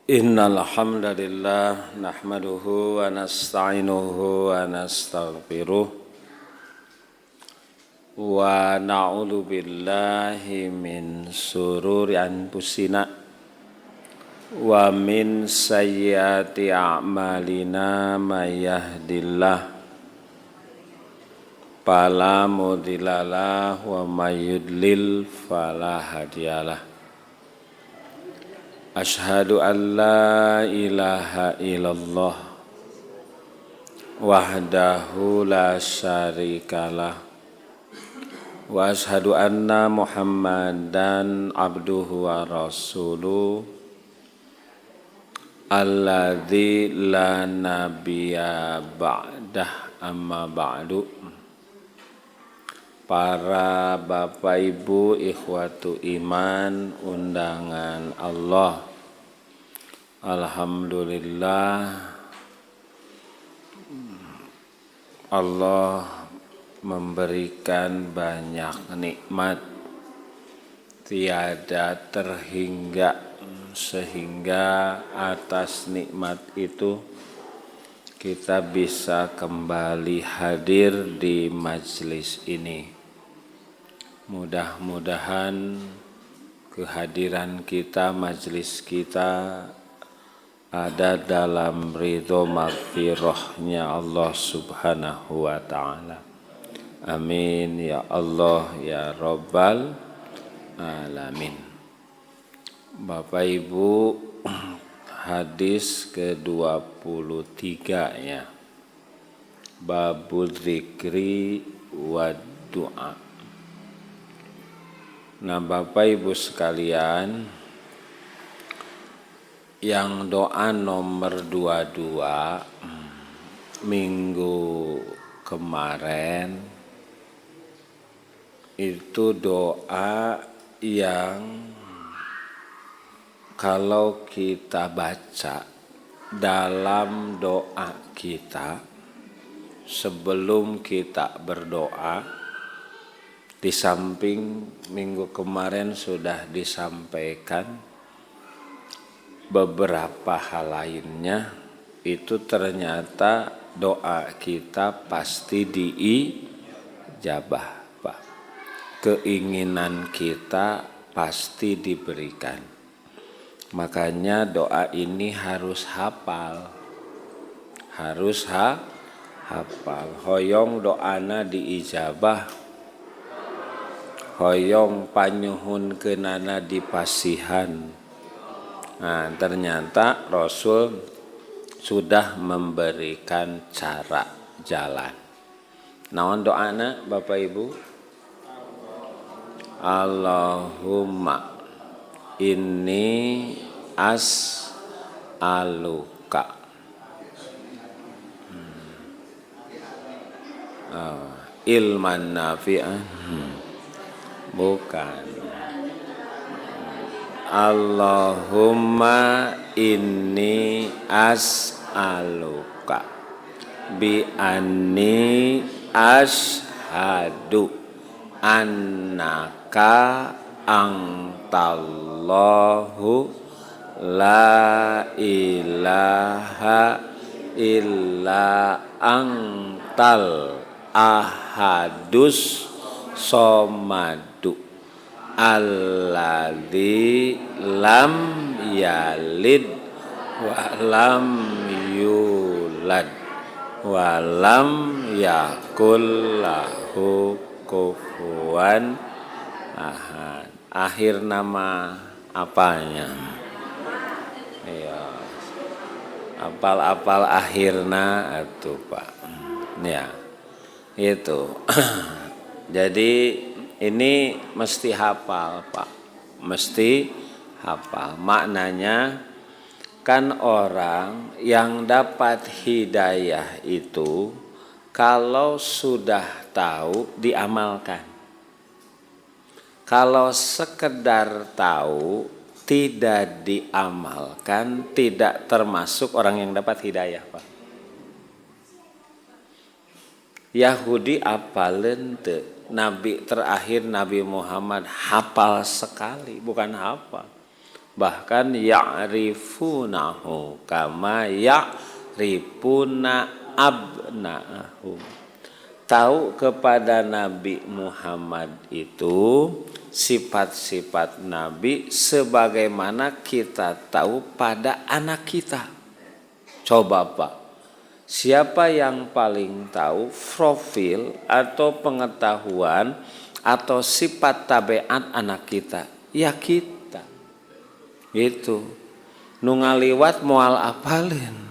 Innal hamdalillah nahmaduhu wa nasta'inuhu wa nastaghfiruh wa na'udzu billahi min sururi anfusina wa min sayyiati a'malina may yahdihillahu fala mudhillalah wa may yudlil fala hadiyalah. Asyhadu an la ilaha illallah wahdahu la syarikalah wa asyhadu anna Muhammadan abduhu wa rasuluh alladzi la nabiyya ba'dah amma ba'du. Para bapak ibu ikhwatu iman undangan Allah, alhamdulillah Allah memberikan banyak nikmat tiada terhingga, sehingga atas nikmat itu kita bisa kembali hadir di majelis ini. Mudah-mudahan kehadiran kita, majelis kita ada dalam ridho maghfirahnya Allah subhanahu wa ta'ala. Amin ya Allah ya Rabbal alamin. Bapak Ibu, hadis ke-23 ya. Babul dzikri wa du'a. Nah, Bapak Ibu sekalian, yang doa nomor 22 minggu kemarin itu doa yang kalau kita baca dalam doa kita sebelum kita berdoa, di samping minggu kemarin sudah disampaikan beberapa hal lainnya, itu ternyata doa kita pasti diijabah, Pak. Keinginan kita pasti diberikan. Makanya doa ini harus hafal. Harus hafal. Hoyong doana diijabah. Hoyong panyuhun kenana dipasihan. Nah, ternyata Rasul sudah memberikan cara jalan. Naon doana Bapak Ibu? Allahumma inni as'aluka ilman nafi'an. Bukan. Allahumma inni as'aluka bi anni ashadu annaka antallahu la ilaha illa antal ahadus somad alladzi lam yalid wa lam yulad wa lam yakul lahu kufuwan ahad. Akhir nama apanya? Iya. Apal-apal akhirna atuh Pak. Ya. Itu. Jadi ini mesti hafal Pak, mesti hafal. Maknanya kan orang yang dapat hidayah itu kalau sudah tahu diamalkan. Kalau sekedar tahu tidak diamalkan, tidak termasuk orang yang dapat hidayah Pak. Yahudi apaleun teu? Nabi terakhir Nabi Muhammad hafal sekali, bukan hafal. Bahkan ya'rifunahu kama ya'rifuna abna'ahum. Tahu kepada Nabi Muhammad itu sifat-sifat Nabi sebagaimana kita tahu pada anak kita. Coba Pak, siapa yang paling tahu profil atau pengetahuan atau sifat tabiat anak kita? Ya kita. Gitu. Nu ngaliwat moal apalin.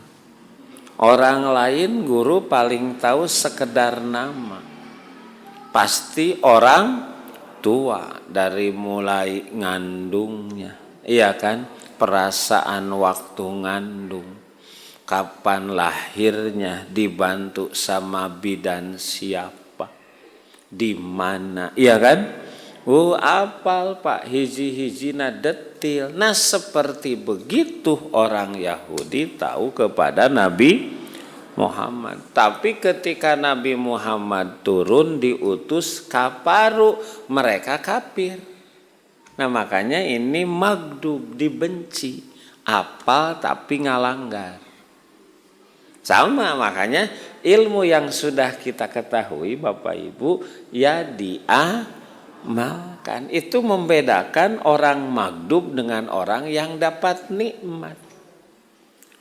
Orang lain guru paling tahu sekedar nama. Pasti orang tua dari mulai ngandungnya. Iya kan? Perasaan waktu ngandung. Kapan lahirnya, dibantu sama bidan siapa. Di mana? Iya kan? Apal Pak, hiji-hijina detil. Nah seperti begitu orang Yahudi tahu kepada Nabi Muhammad. Tapi ketika Nabi Muhammad turun diutus kafaru, mereka kafir. Nah makanya ini magdub, dibenci. Apal tapi ngalanggar. Sama makanya ilmu yang sudah kita ketahui Bapak Ibu ya diamalkan. Itu membedakan orang magdub dengan orang yang dapat nikmat.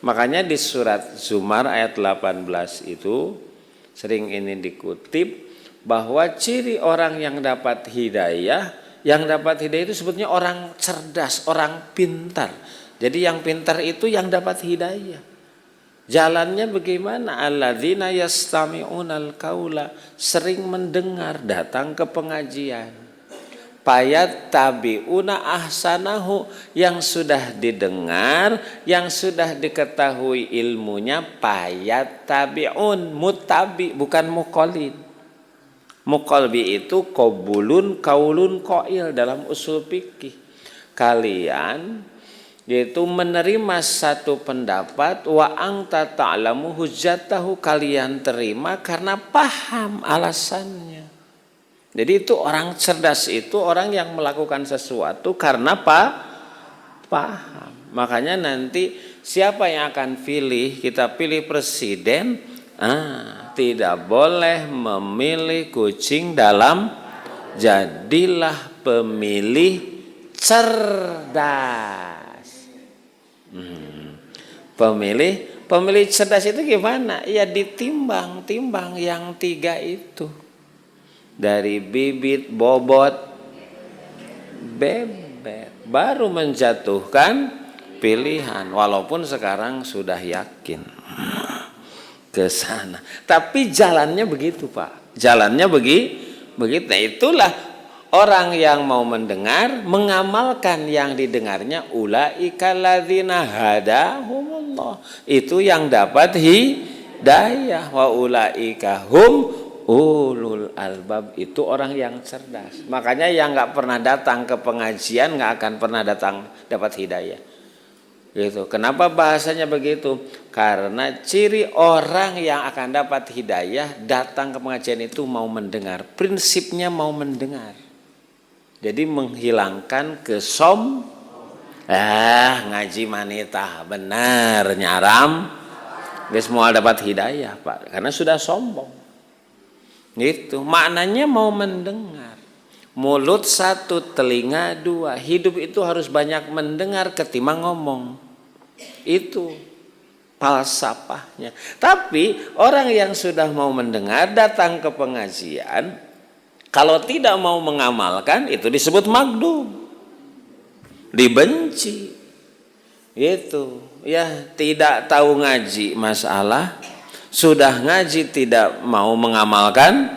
Makanya di surat Zumar ayat 18 itu sering ini dikutip bahwa ciri orang yang dapat hidayah itu sebetulnya orang cerdas, orang pintar. Jadi yang pintar itu yang dapat hidayah. Jalannya bagaimana? Alladzina yastami'unal qaula, sering mendengar, datang ke pengajian. Payat tabi'una ahsanahu, yang sudah didengar, yang sudah diketahui ilmunya, payat tabi'un, mutabi bukan muqallid. Muqalbi itu qabulun qaulun qail dalam usul fikih. Kalian yaitu menerima satu pendapat wa anta ta'lamu hujjatahu, kalian terima karena paham alasannya. Jadi itu orang cerdas, itu orang yang melakukan sesuatu karena paham. Makanya nanti siapa yang akan pilih, kita pilih presiden, tidak boleh memilih kucing dalam, jadilah pemilih cerdas. Pemilih cerdas itu gimana? Ya ditimbang yang tiga itu. Dari bibit, bobot, bebek. Baru menjatuhkan pilihan. Walaupun sekarang sudah yakin ke sana. Tapi jalannya begitu Pak. Jalannya begitu. Nah itulah orang yang mau mendengar, mengamalkan yang didengarnya, ulaika ladzina hadahumullah. Itu yang dapat hidayah. Wa ulaika hum ulul albab, itu orang yang cerdas. Makanya yang nggak pernah datang ke pengajian nggak akan pernah dapat hidayah. Gitu. Kenapa bahasanya begitu? Karena ciri orang yang akan dapat hidayah datang ke pengajian itu mau mendengar. Prinsipnya mau mendengar. Jadi menghilangkan ngaji manitah benar nyaram, gak semua dapat hidayah Pak, karena sudah sombong. Gitu, maknanya mau mendengar. Mulut satu, telinga dua. Hidup itu harus banyak mendengar ketimbang ngomong. Itu falsafahnya. Tapi orang yang sudah mau mendengar datang ke pengajian, kalau tidak mau mengamalkan itu disebut magdub, dibenci. Gitu. Ya, tidak tahu ngaji masalah, sudah ngaji tidak mau mengamalkan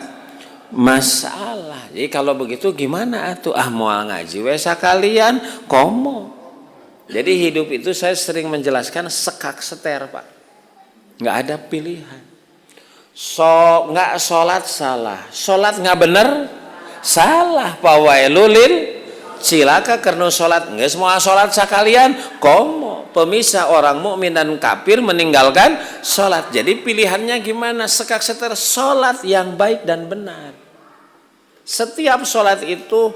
masalah. Jadi kalau begitu gimana atuh? Moal ngaji we sakalian komo. Jadi hidup itu saya sering menjelaskan sekak seter Pak. Nggak ada pilihan. Nggak sholat salah, sholat nggak bener salah. Pawailulil cilaka karena sholat nggak semua sholat sakalian komo. Pemisah orang mukmin dan kafir meninggalkan sholat. Jadi pilihannya gimana? Sekak seter, sholat yang baik dan benar. Setiap sholat itu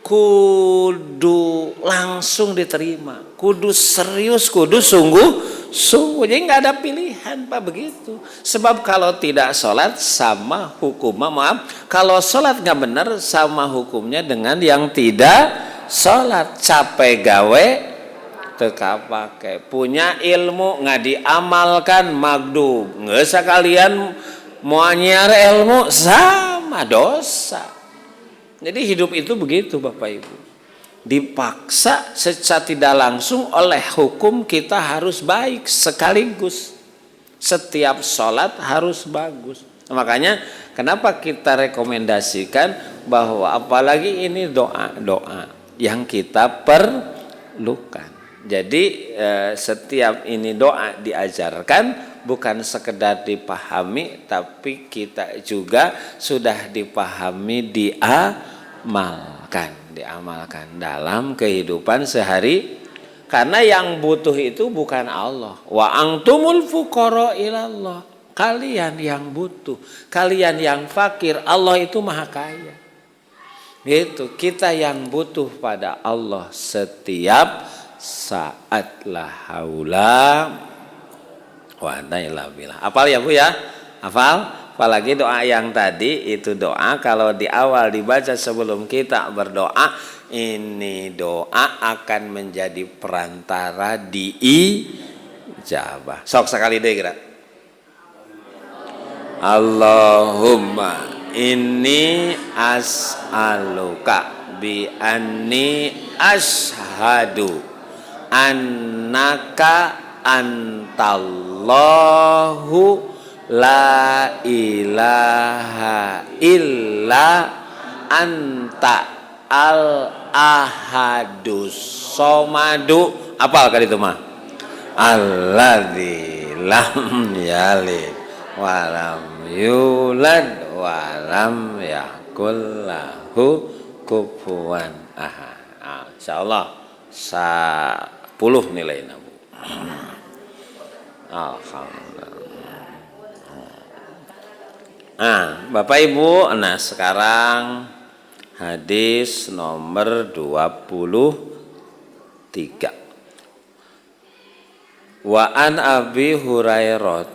kudu langsung diterima, kudu serius, kudu sungguh. Jadi nggak ada pilihan Pak begitu. Sebab kalau tidak sholat sama hukumnya, kalau sholat nggak benar sama hukumnya dengan yang tidak sholat. Capek gawe teka pakai, punya ilmu nggak diamalkan magdub, nggak sekalian mau nyiar ilmu sama dosa. Jadi hidup itu begitu Bapak Ibu. Dipaksa secara tidak langsung oleh hukum kita harus baik sekaligus. Setiap sholat harus bagus. Makanya kenapa kita rekomendasikan bahwa apalagi ini doa-doa yang kita perlukan. Jadi setiap ini doa diajarkan bukan sekedar dipahami, tapi kita juga sudah dipahami, diamalkan dalam kehidupan sehari. Karena yang butuh itu bukan Allah. Wa antumul fuqara ilallah. Kalian yang butuh, kalian yang fakir, Allah itu maha kaya. Gitu, kita yang butuh pada Allah setiap saat. La haula wa la ilaha billah. Hafal ya Bu ya? Hafal? Apalagi doa yang tadi itu doa kalau di awal dibaca sebelum kita berdoa, ini doa akan menjadi perantara diijabah. Sok sekali deh kira. Allahumma inni as'aluka bi anni ashhadu annaka antallahu la ilaha illa anta al ahadus somadu. Apal kali itu mah? Alladzi lam yalid wa lam yulad wa lam yakul lahu kufuwan ahad. Insyaallah 10 nilainya Bu. Alhamdulillah. Bapak Ibu, nah sekarang hadis nomor 23. Wa an Abi Hurairah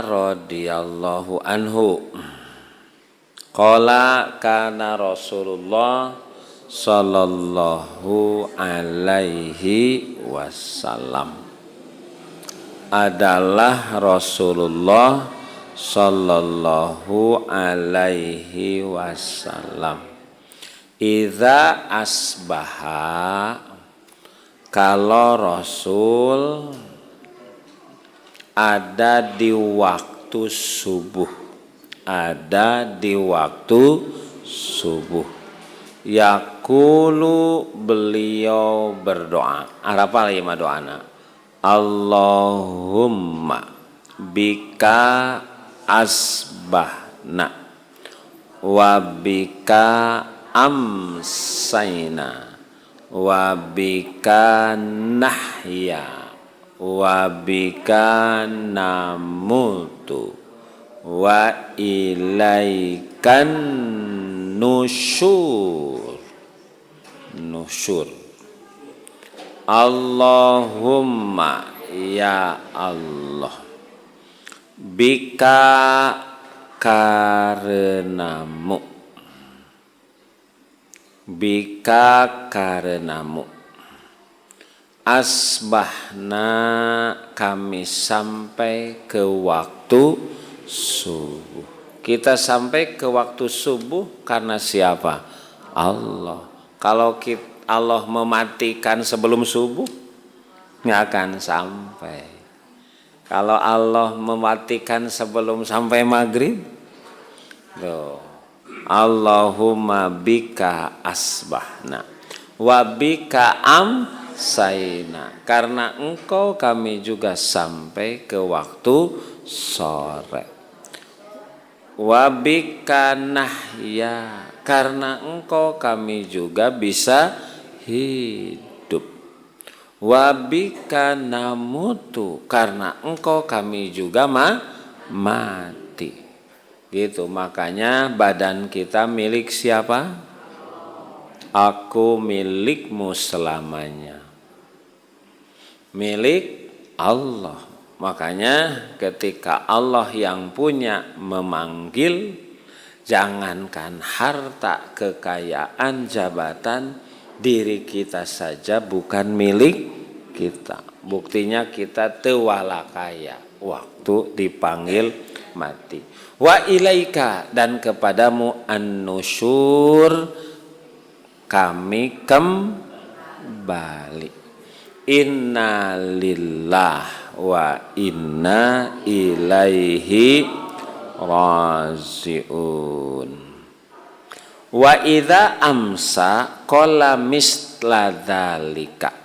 radhiyallahu anhu qala kana Rasulullah sallallahu alaihi wasallam, adalah Rasulullah sallallahu alaihi wasallam, idza asbaha, kalau Rasul ada di waktu subuh, yaqulu, beliau berdoa. Apa lagi doana? Allahumma bika asbahna wa bika amsayna wa bika nahya wa bika namutu wa ilaikan nusyur. Allahumma, ya Allah, bika, karenamu, asbahna, kami sampai ke waktu subuh. Kita sampai ke waktu subuh karena siapa? Allah. Kalau Allah mematikan sebelum subuh, nggak akan sampai. Kalau Allah mematikan sebelum sampai maghrib, tuh, Allahumma bika asbahna wa bika amsayna, karena engkau kami juga sampai ke waktu sore. Wa bika nahya, karena engkau kami juga bisa hidup. Wa bika namutu, karena engkau kami juga mati. Gitu, makanya badan kita milik siapa? aku milikmu selamanya. Milik Allah. Makanya ketika Allah yang punya memanggil, jangankan harta, kekayaan, jabatan, diri kita saja bukan milik kita. Buktinya kita tewala kaya waktu dipanggil mati. Wa ilaika, dan kepadamu an-nusyur, kami kembali. Inna lillah wa inna ilaihi raji'un. Wa idza amsa qala misla dzalika.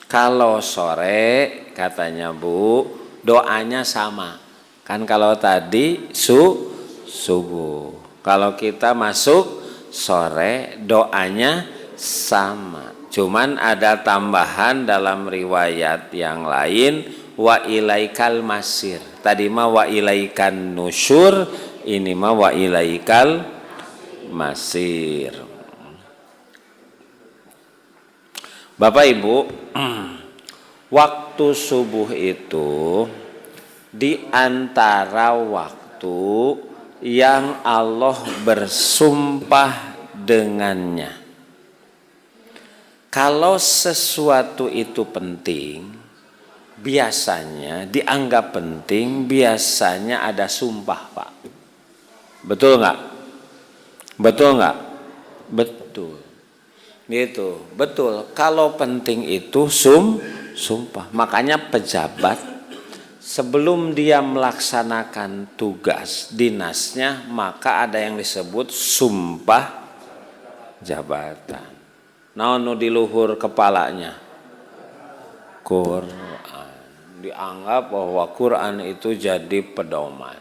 Kalau sore katanya Bu, doanya sama. Kan kalau tadi subuh. Kalau kita masuk sore doanya sama. Cuman ada tambahan dalam riwayat yang lain, wa ilaikal masir. Tadi mah wa ilaikan nusyur, ini mah wa ilaikal masir. Bapak Ibu, waktu subuh itu di antara waktu yang Allah bersumpah dengannya. Kalau sesuatu itu penting, biasanya dianggap penting, biasanya ada sumpah, Pak. Betul nggak? Betul nggak? Betul. Gitu, betul. Kalau penting itu sumpah. Makanya pejabat sebelum dia melaksanakan tugas dinasnya, maka ada yang disebut sumpah jabatan. Naon di luhur kepalanya? Quran. Dianggap bahwa Quran itu jadi pedoman.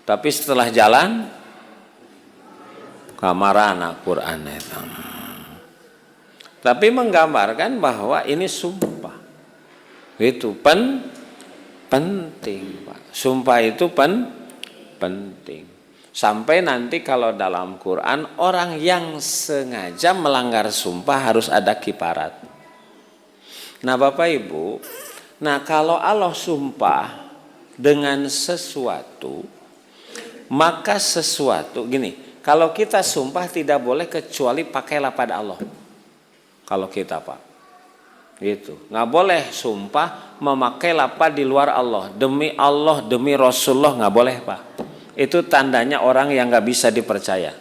Tapi setelah jalan kamarana Quran itu. Tapi menggambarkan bahwa ini sumpah. Itu penting, Pak. Sumpah itu penting. Sampai nanti kalau dalam Quran orang yang sengaja melanggar sumpah harus ada kifarat. Nah Bapak Ibu, kalau Allah sumpah dengan sesuatu, maka sesuatu gini, kalau kita sumpah tidak boleh kecuali pakailah pada Allah. Kalau kita Pak, gitu, nggak boleh sumpah memakai lapar di luar Allah, demi Allah, demi Rasulullah, nggak boleh Pak. Itu tandanya orang yang nggak bisa dipercaya.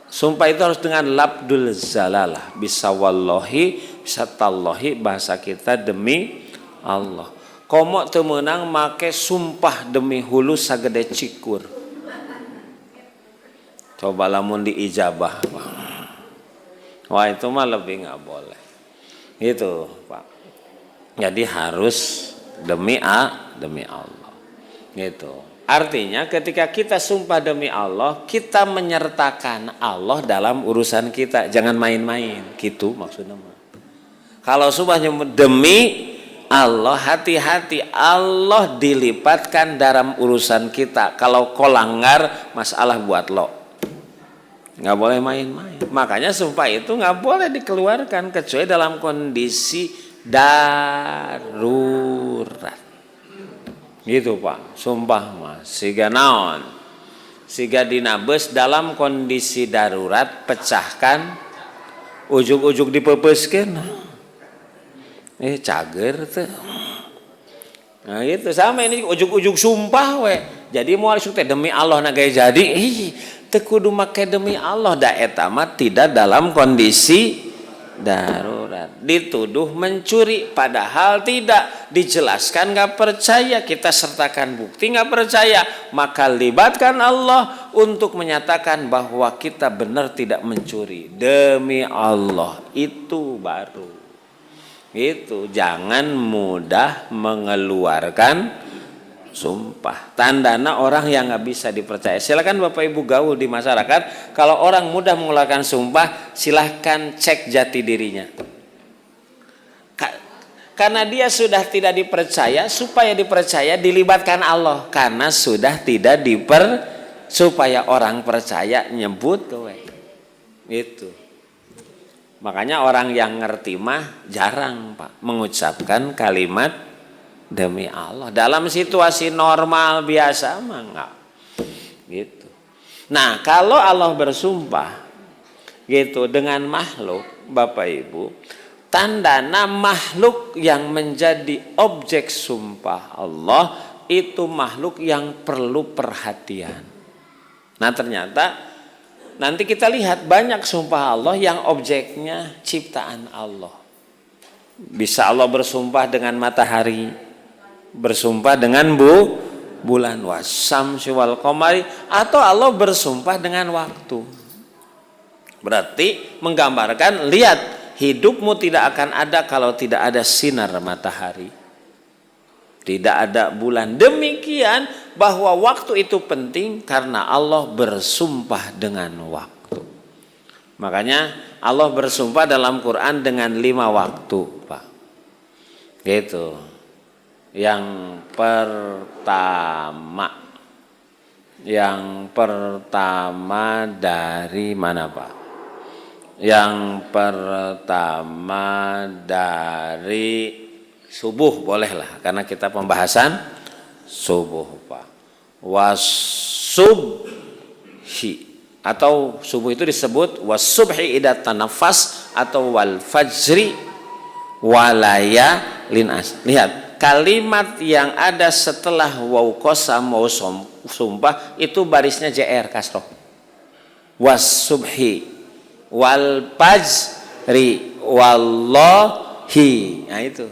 Sumpah itu harus dengan labdul zalalah, bisa wallahi, bisa tallahi, bahasa kita demi Allah. Komo teu meunang make sumpah demi hulu sagede cikur. Coba lamun diijabah, Pak. Wah itu mah lebih nggak boleh. Gitu, Pak. Jadi harus demi Allah. Gitu. Artinya ketika kita sumpah demi Allah, kita menyertakan Allah dalam urusan kita. Jangan main-main, gitu maksudnya. Kalau sumpahnya demi Allah, hati-hati, Allah dilipatkan dalam urusan kita. Kalau kau langgar, masalah buat lo. Nggak boleh main-main. Makanya sumpah itu nggak boleh dikeluarkan kecuali dalam kondisi darurat. Gitu Pak, sumpah mah siga naon, siga dinabes dalam kondisi darurat, pecahkan, ujug-ujug dipepeskeun, cager tuh. Nah itu sama ini ujug-ujug sumpah we. Jadi mau teh demi Allah naga jadi, teu kudu make demi Allah, da eta mah tidak dalam kondisi darurat. Dituduh mencuri padahal tidak, dijelaskan nggak percaya, kita sertakan bukti nggak percaya, maka libatkan Allah untuk menyatakan bahwa kita benar tidak mencuri demi Allah. Itu baru itu, jangan mudah mengeluarkan sumpah. Tandana orang yang nggak bisa dipercaya. Silakan Bapak Ibu gaul di masyarakat, kalau orang mudah mengeluarkan sumpah, silahkan cek jati dirinya. Karena dia sudah tidak dipercaya, supaya dipercaya dilibatkan Allah. Karena sudah tidak supaya orang percaya nyebut kowe. Itu. Makanya orang yang ngerti mah jarang Pak mengucapkan kalimat demi Allah. Dalam situasi normal biasa mah enggak. Gitu. Nah, kalau Allah bersumpah gitu dengan makhluk, Bapak Ibu, tandana makhluk yang menjadi objek sumpah Allah itu makhluk yang perlu perhatian. Nah, ternyata nanti kita lihat banyak sumpah Allah yang objeknya ciptaan Allah. Bisa Allah bersumpah dengan matahari, bersumpah dengan bulan, wasyamsi wal qamari, atau Allah bersumpah dengan waktu. Berarti menggambarkan, lihat, hidupmu tidak akan ada kalau tidak ada sinar matahari, tidak ada bulan. Demikian bahwa waktu itu penting karena Allah bersumpah dengan waktu. Makanya Allah bersumpah dalam Quran dengan 5 waktu, Pak. Gitu. Yang pertama dari mana, Pak? Yang pertama dari subuh, bolehlah, karena kita pembahasan subuh, Pak. Wasubhi, atau subuh itu disebut wasubhi idza tanafas atau wal fajri walayalin as. Lihat, kalimat yang ada setelah waw qasam, waw sumpah, itu barisnya JR kasroh. Wasubhi wal fajri wallahi. Nah itu.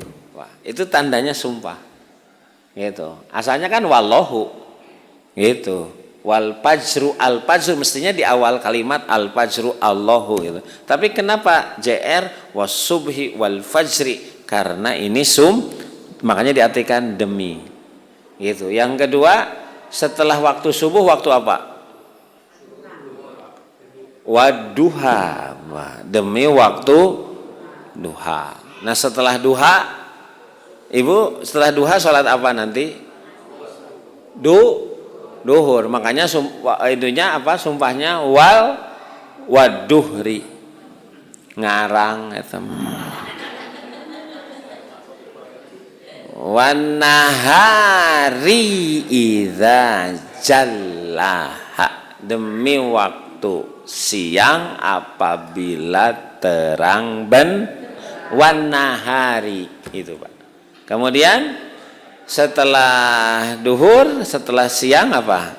Itu tandanya sumpah. Gitu. Asalnya kan wallahu. Gitu. Wal fajru, al fajru mestinya di awal kalimat al fajru Allahu gitu. Tapi kenapa JR wasubhi wal fajri? Karena ini makanya diartikan demi. Gitu. Yang kedua, setelah waktu subuh waktu apa? Wadduha. Demi waktu duha. Nah, setelah duha, Ibu, setelah duha sholat apa nanti? Duhur. Makanya itunya apa? Sumpahnya waduhri. Ngarang eta. Wan nahari idza jallaha. Demi waktu siang apabila terang wan nahari itu, Pak. Kemudian setelah duhur, setelah siang apa?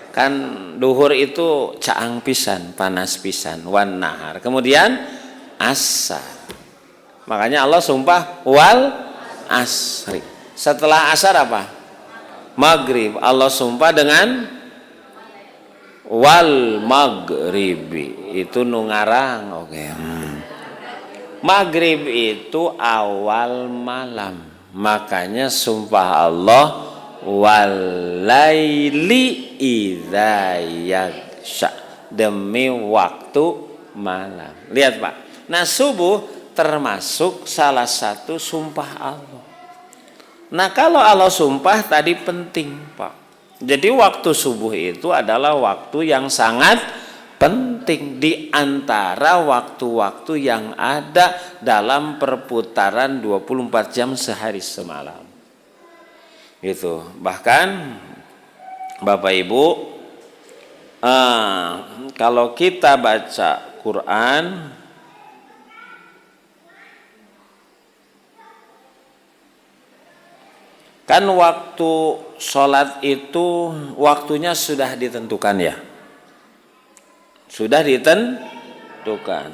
Kan duhur itu caang pisan, panas pisan, wan nahar. Kemudian asar. Makanya Allah sumpah wal asri. Setelah asar apa? Maghrib. Allah sumpah dengan wal maghribi. Itu nu ngarang, oke. Maghrib itu awal malam. Makanya sumpah Allah walaili idza yaghsha, demi waktu malam. Lihat, Pak. Nah, subuh termasuk salah satu sumpah Allah. Nah, kalau Allah sumpah tadi penting, Pak. Jadi waktu subuh itu adalah waktu yang sangat penting di antara waktu-waktu yang ada dalam perputaran 24 jam sehari semalam. Gitu. Bahkan Bapak Ibu, kalau kita baca Quran, kan waktu sholat itu waktunya sudah ditentukan ya. Sudah ditentukan.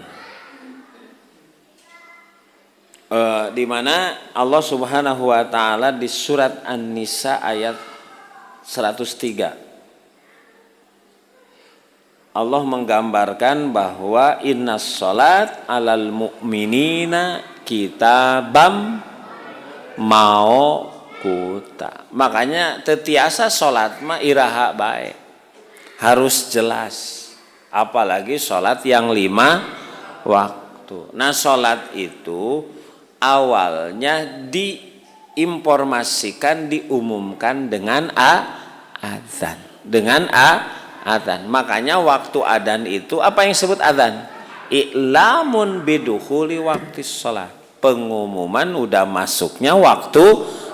Di mana Allah Subhanahu wa taala di surat An-Nisa ayat 103. Allah menggambarkan bahwa innas salat alal mu'minina kitabam mauquta. Makanya tetiasa salat mah iraha bae. Harus jelas. Apalagi sholat yang 5 waktu. Nah, sholat itu awalnya diinformasikan, diumumkan dengan adzan. Dengan adzan. Makanya waktu adzan itu apa yang disebut adzan? I'lamun bidukhuli waktu sholat. Pengumuman udah masuknya waktu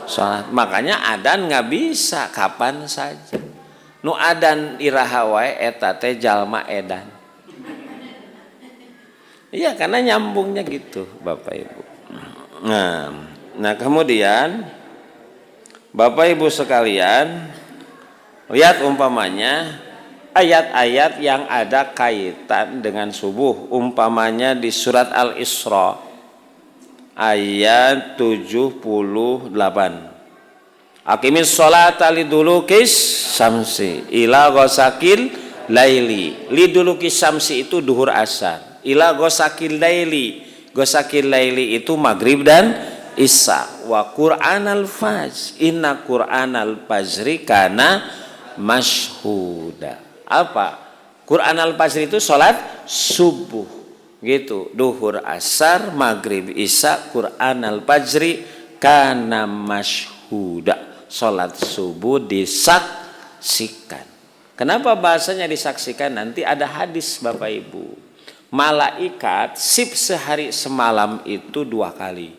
sholat. Makanya adan nggak bisa kapan saja. Nu adan iraha wae eta teh jalma edan. Iya, karena nyambungnya gitu, Bapak Ibu. Nah kemudian Bapak Ibu sekalian, lihat umpamanya ayat-ayat yang ada kaitan dengan subuh. Umpamanya di surat Al-Isra ayat 78. Aqimis sholata lidulukis syamsi ila ghasaqil laili. Lidulukis syamsi itu duhur asar. Ila ghasaqil laili. Ghasaqil laili itu maghrib dan isya. Wa Qur'anal fajr. Inna Qur'anal fajri kana mashhuda. Apa? Qur'anal fajr itu salat subuh. Gitu. Duhur asar, maghrib isya, Qur'anal fajri kana mashhuda. Salat subuh disaksikan. Kenapa bahasanya disaksikan? Nanti ada hadis Bapak Ibu. Malaikat sip sehari semalam itu 2 kali.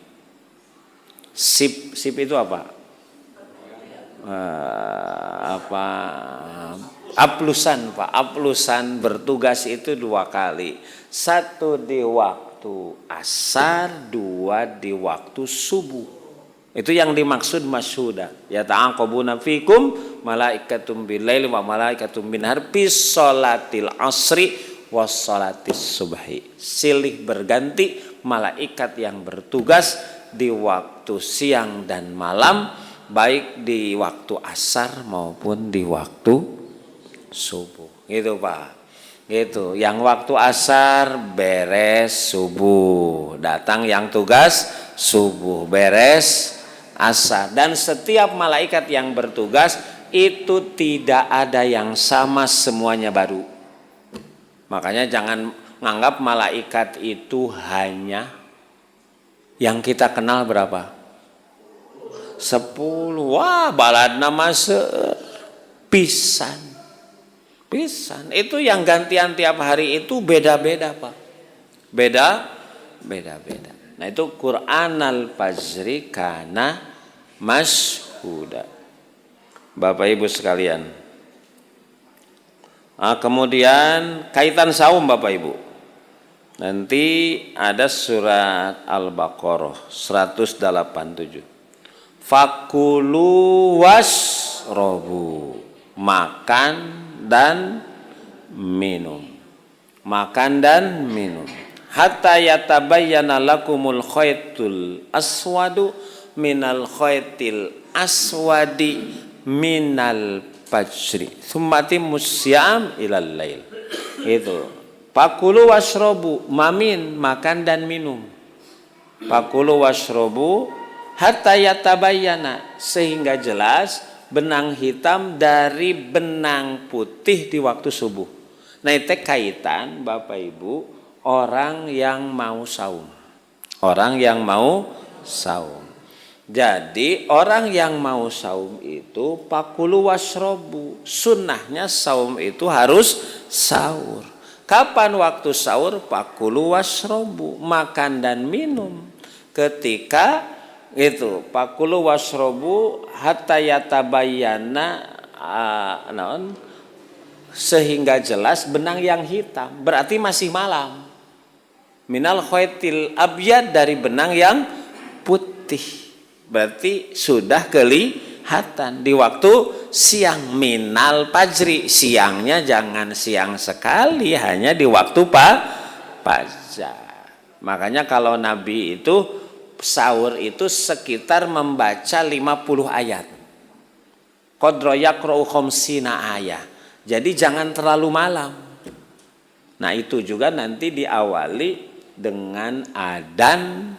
Sip itu apa? Aplusan Pak. Aplusan bertugas itu 2 kali. 1 di waktu asar, 2 di waktu subuh. Itu yang dimaksud masyhuda. Ya ta'aqabuna fikum malaikatum bilaili wa malaikatum binahar fi sholatil asri was sholatis subhi. Silih berganti malaikat yang bertugas di waktu siang dan malam, baik di waktu asar maupun di waktu subuh. Gitu Pak. Gitu. Yang waktu asar beres subuh, datang yang tugas subuh beres asar. Dan setiap malaikat yang bertugas itu tidak ada yang sama, semuanya baru. Makanya jangan menganggap malaikat itu hanya yang kita kenal berapa? 10. Wah, baladna masa pisan. Itu yang gantian tiap hari itu beda-beda Pak. Beda-beda. Nah itu Qur'anal fajri kana mashhuda. Bapak Ibu sekalian. Kemudian kaitan saum Bapak Ibu. Nanti ada surat Al-Baqarah 187. Fakulu wasrobu. Makan dan minum. Makan dan minum. Hatta yatabayyana lakumul khaytul aswadu minal khaytil aswadi minal fajri tsumma timmus syiyam ilal lail. Itu fakulu washrobu, makan dan minum. Fakulu washrobu hatta yatabayyana, sehingga jelas benang hitam dari benang putih di waktu subuh. Nah itu kaitan Bapak Ibu orang yang mau saum. Orang yang mau saum. Jadi orang yang mau saum itu fakulu washrobu. Sunnahnya saum itu harus sahur. Kapan waktu sahur? Fakulu washrobu. Makan dan minum. Ketika itu fakulu washrobu hatta yatabayyana sehingga jelas benang yang hitam, berarti masih malam. Minal khaytil abyad, dari benang yang putih, berarti sudah kelihatan di waktu siang. Minal fajri, siangnya jangan siang sekali, hanya di waktu fajar. Makanya kalau Nabi itu sahur itu sekitar membaca 50 ayat. Qadra yaqra'u khamsina ayat. Jadi jangan terlalu malam. Nah itu juga nanti diawali dengan adan.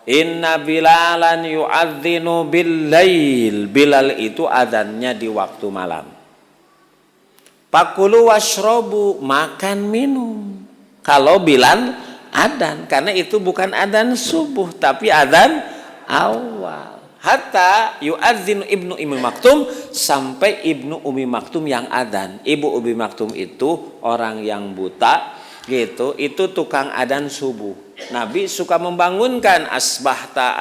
Inna bilalan yu'adzinu bil lail. Bilal itu adannya di waktu malam. Fakulu washrobu, makan minum. Kalau Bilal adan, karena itu bukan adan subuh tapi adan awal. hatta yu'adzinu ibnu Ummi Maktum, sampai ibnu Ummi Maktum yang adzan. Ibu Ummi Maktum itu orang yang buta gitu, itu tukang adzan subuh. Nabi suka membangunkan, asbahta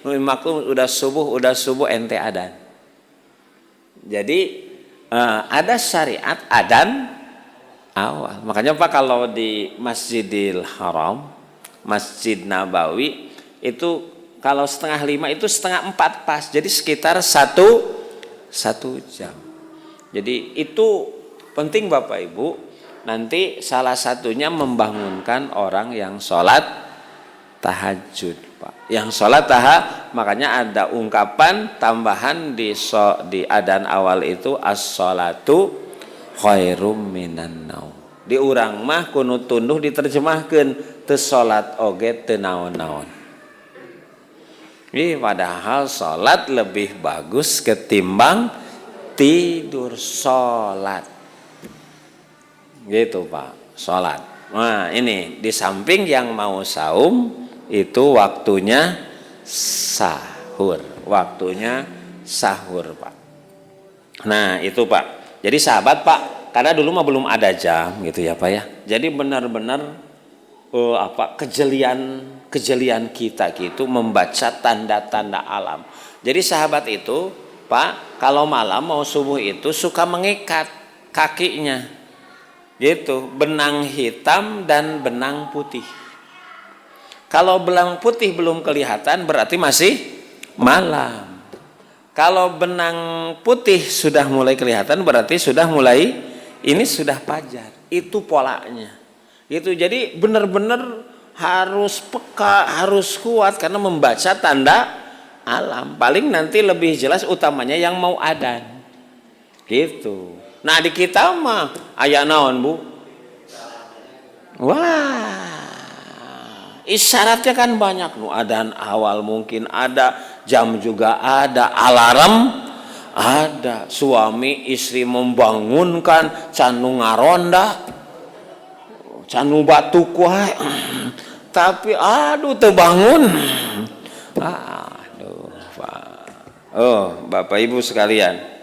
Ummi Maktum, udah subuh ente adzan. Jadi ada syariat adzan awal. Makanya Pak, kalau di Masjidil Haram, Masjid Nabawi itu kalau 4:30 itu 3:30 pas. Jadi sekitar satu jam. Jadi itu penting Bapak Ibu. Nanti salah satunya membangunkan orang yang sholat tahajud, Pak. Yang sholat makanya ada ungkapan tambahan di adzan awal itu, as-sholatu khairum minan naum. Di urang mah kudu tunduh diterjemahkeun teu salat oge teu naon-naon. Padahal salat lebih bagus ketimbang tidur. Salat gitu Pak, salat. Nah ini di samping yang mau saum itu waktunya sahur, Pak. Nah itu Pak. Jadi sahabat Pak, karena dulu mah belum ada jam gitu ya Pak ya. Jadi benar-benar kejelian kita gitu membaca tanda-tanda alam. Jadi sahabat itu Pak, kalau malam mau subuh itu suka mengikat kakinya. Gitu, benang hitam dan benang putih. Kalau benang putih belum kelihatan berarti masih malam. Kalau benang putih sudah mulai kelihatan berarti sudah fajar. Itu polanya. Itu jadi benar-benar harus peka, harus kuat karena membaca tanda alam. Paling nanti lebih jelas utamanya yang mau adzan. Gitu. Nah, di kita mah aya naon, Bu? Wah. Isyaratnya kan banyak, adzan awal mungkin ada, jam juga ada, alarm ada, suami istri membangunkan, canu ngaronda, canu batuk wae. Tapi aduh teu bangun. Aduh, Pak. Bapak Ibu sekalian.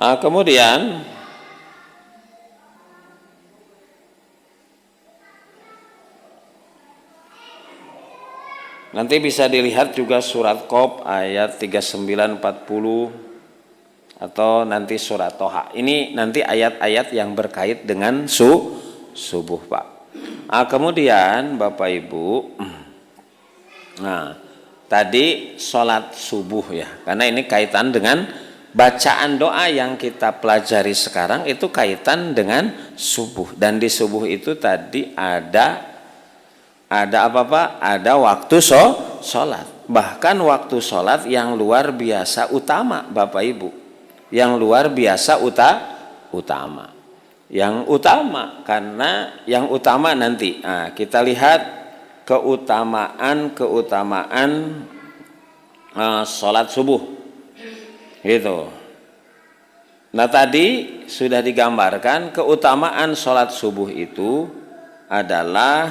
Kemudian nanti bisa dilihat juga surat Qaf ayat 39-40 atau nanti surat Toha. Ini nanti ayat-ayat yang berkait dengan subuh Pak. Kemudian Bapak Ibu, nah tadi sholat subuh ya, karena ini kaitan dengan bacaan doa yang kita pelajari sekarang itu kaitan dengan subuh. Dan di subuh itu tadi ada apa Pak? Ada waktu sholat. Bahkan waktu sholat yang luar biasa utama Bapak Ibu. Yang luar biasa utama. Yang utama karena yang utama nanti. Nah, kita lihat keutamaan sholat subuh. Gitu. Nah tadi sudah digambarkan keutamaan sholat subuh itu adalah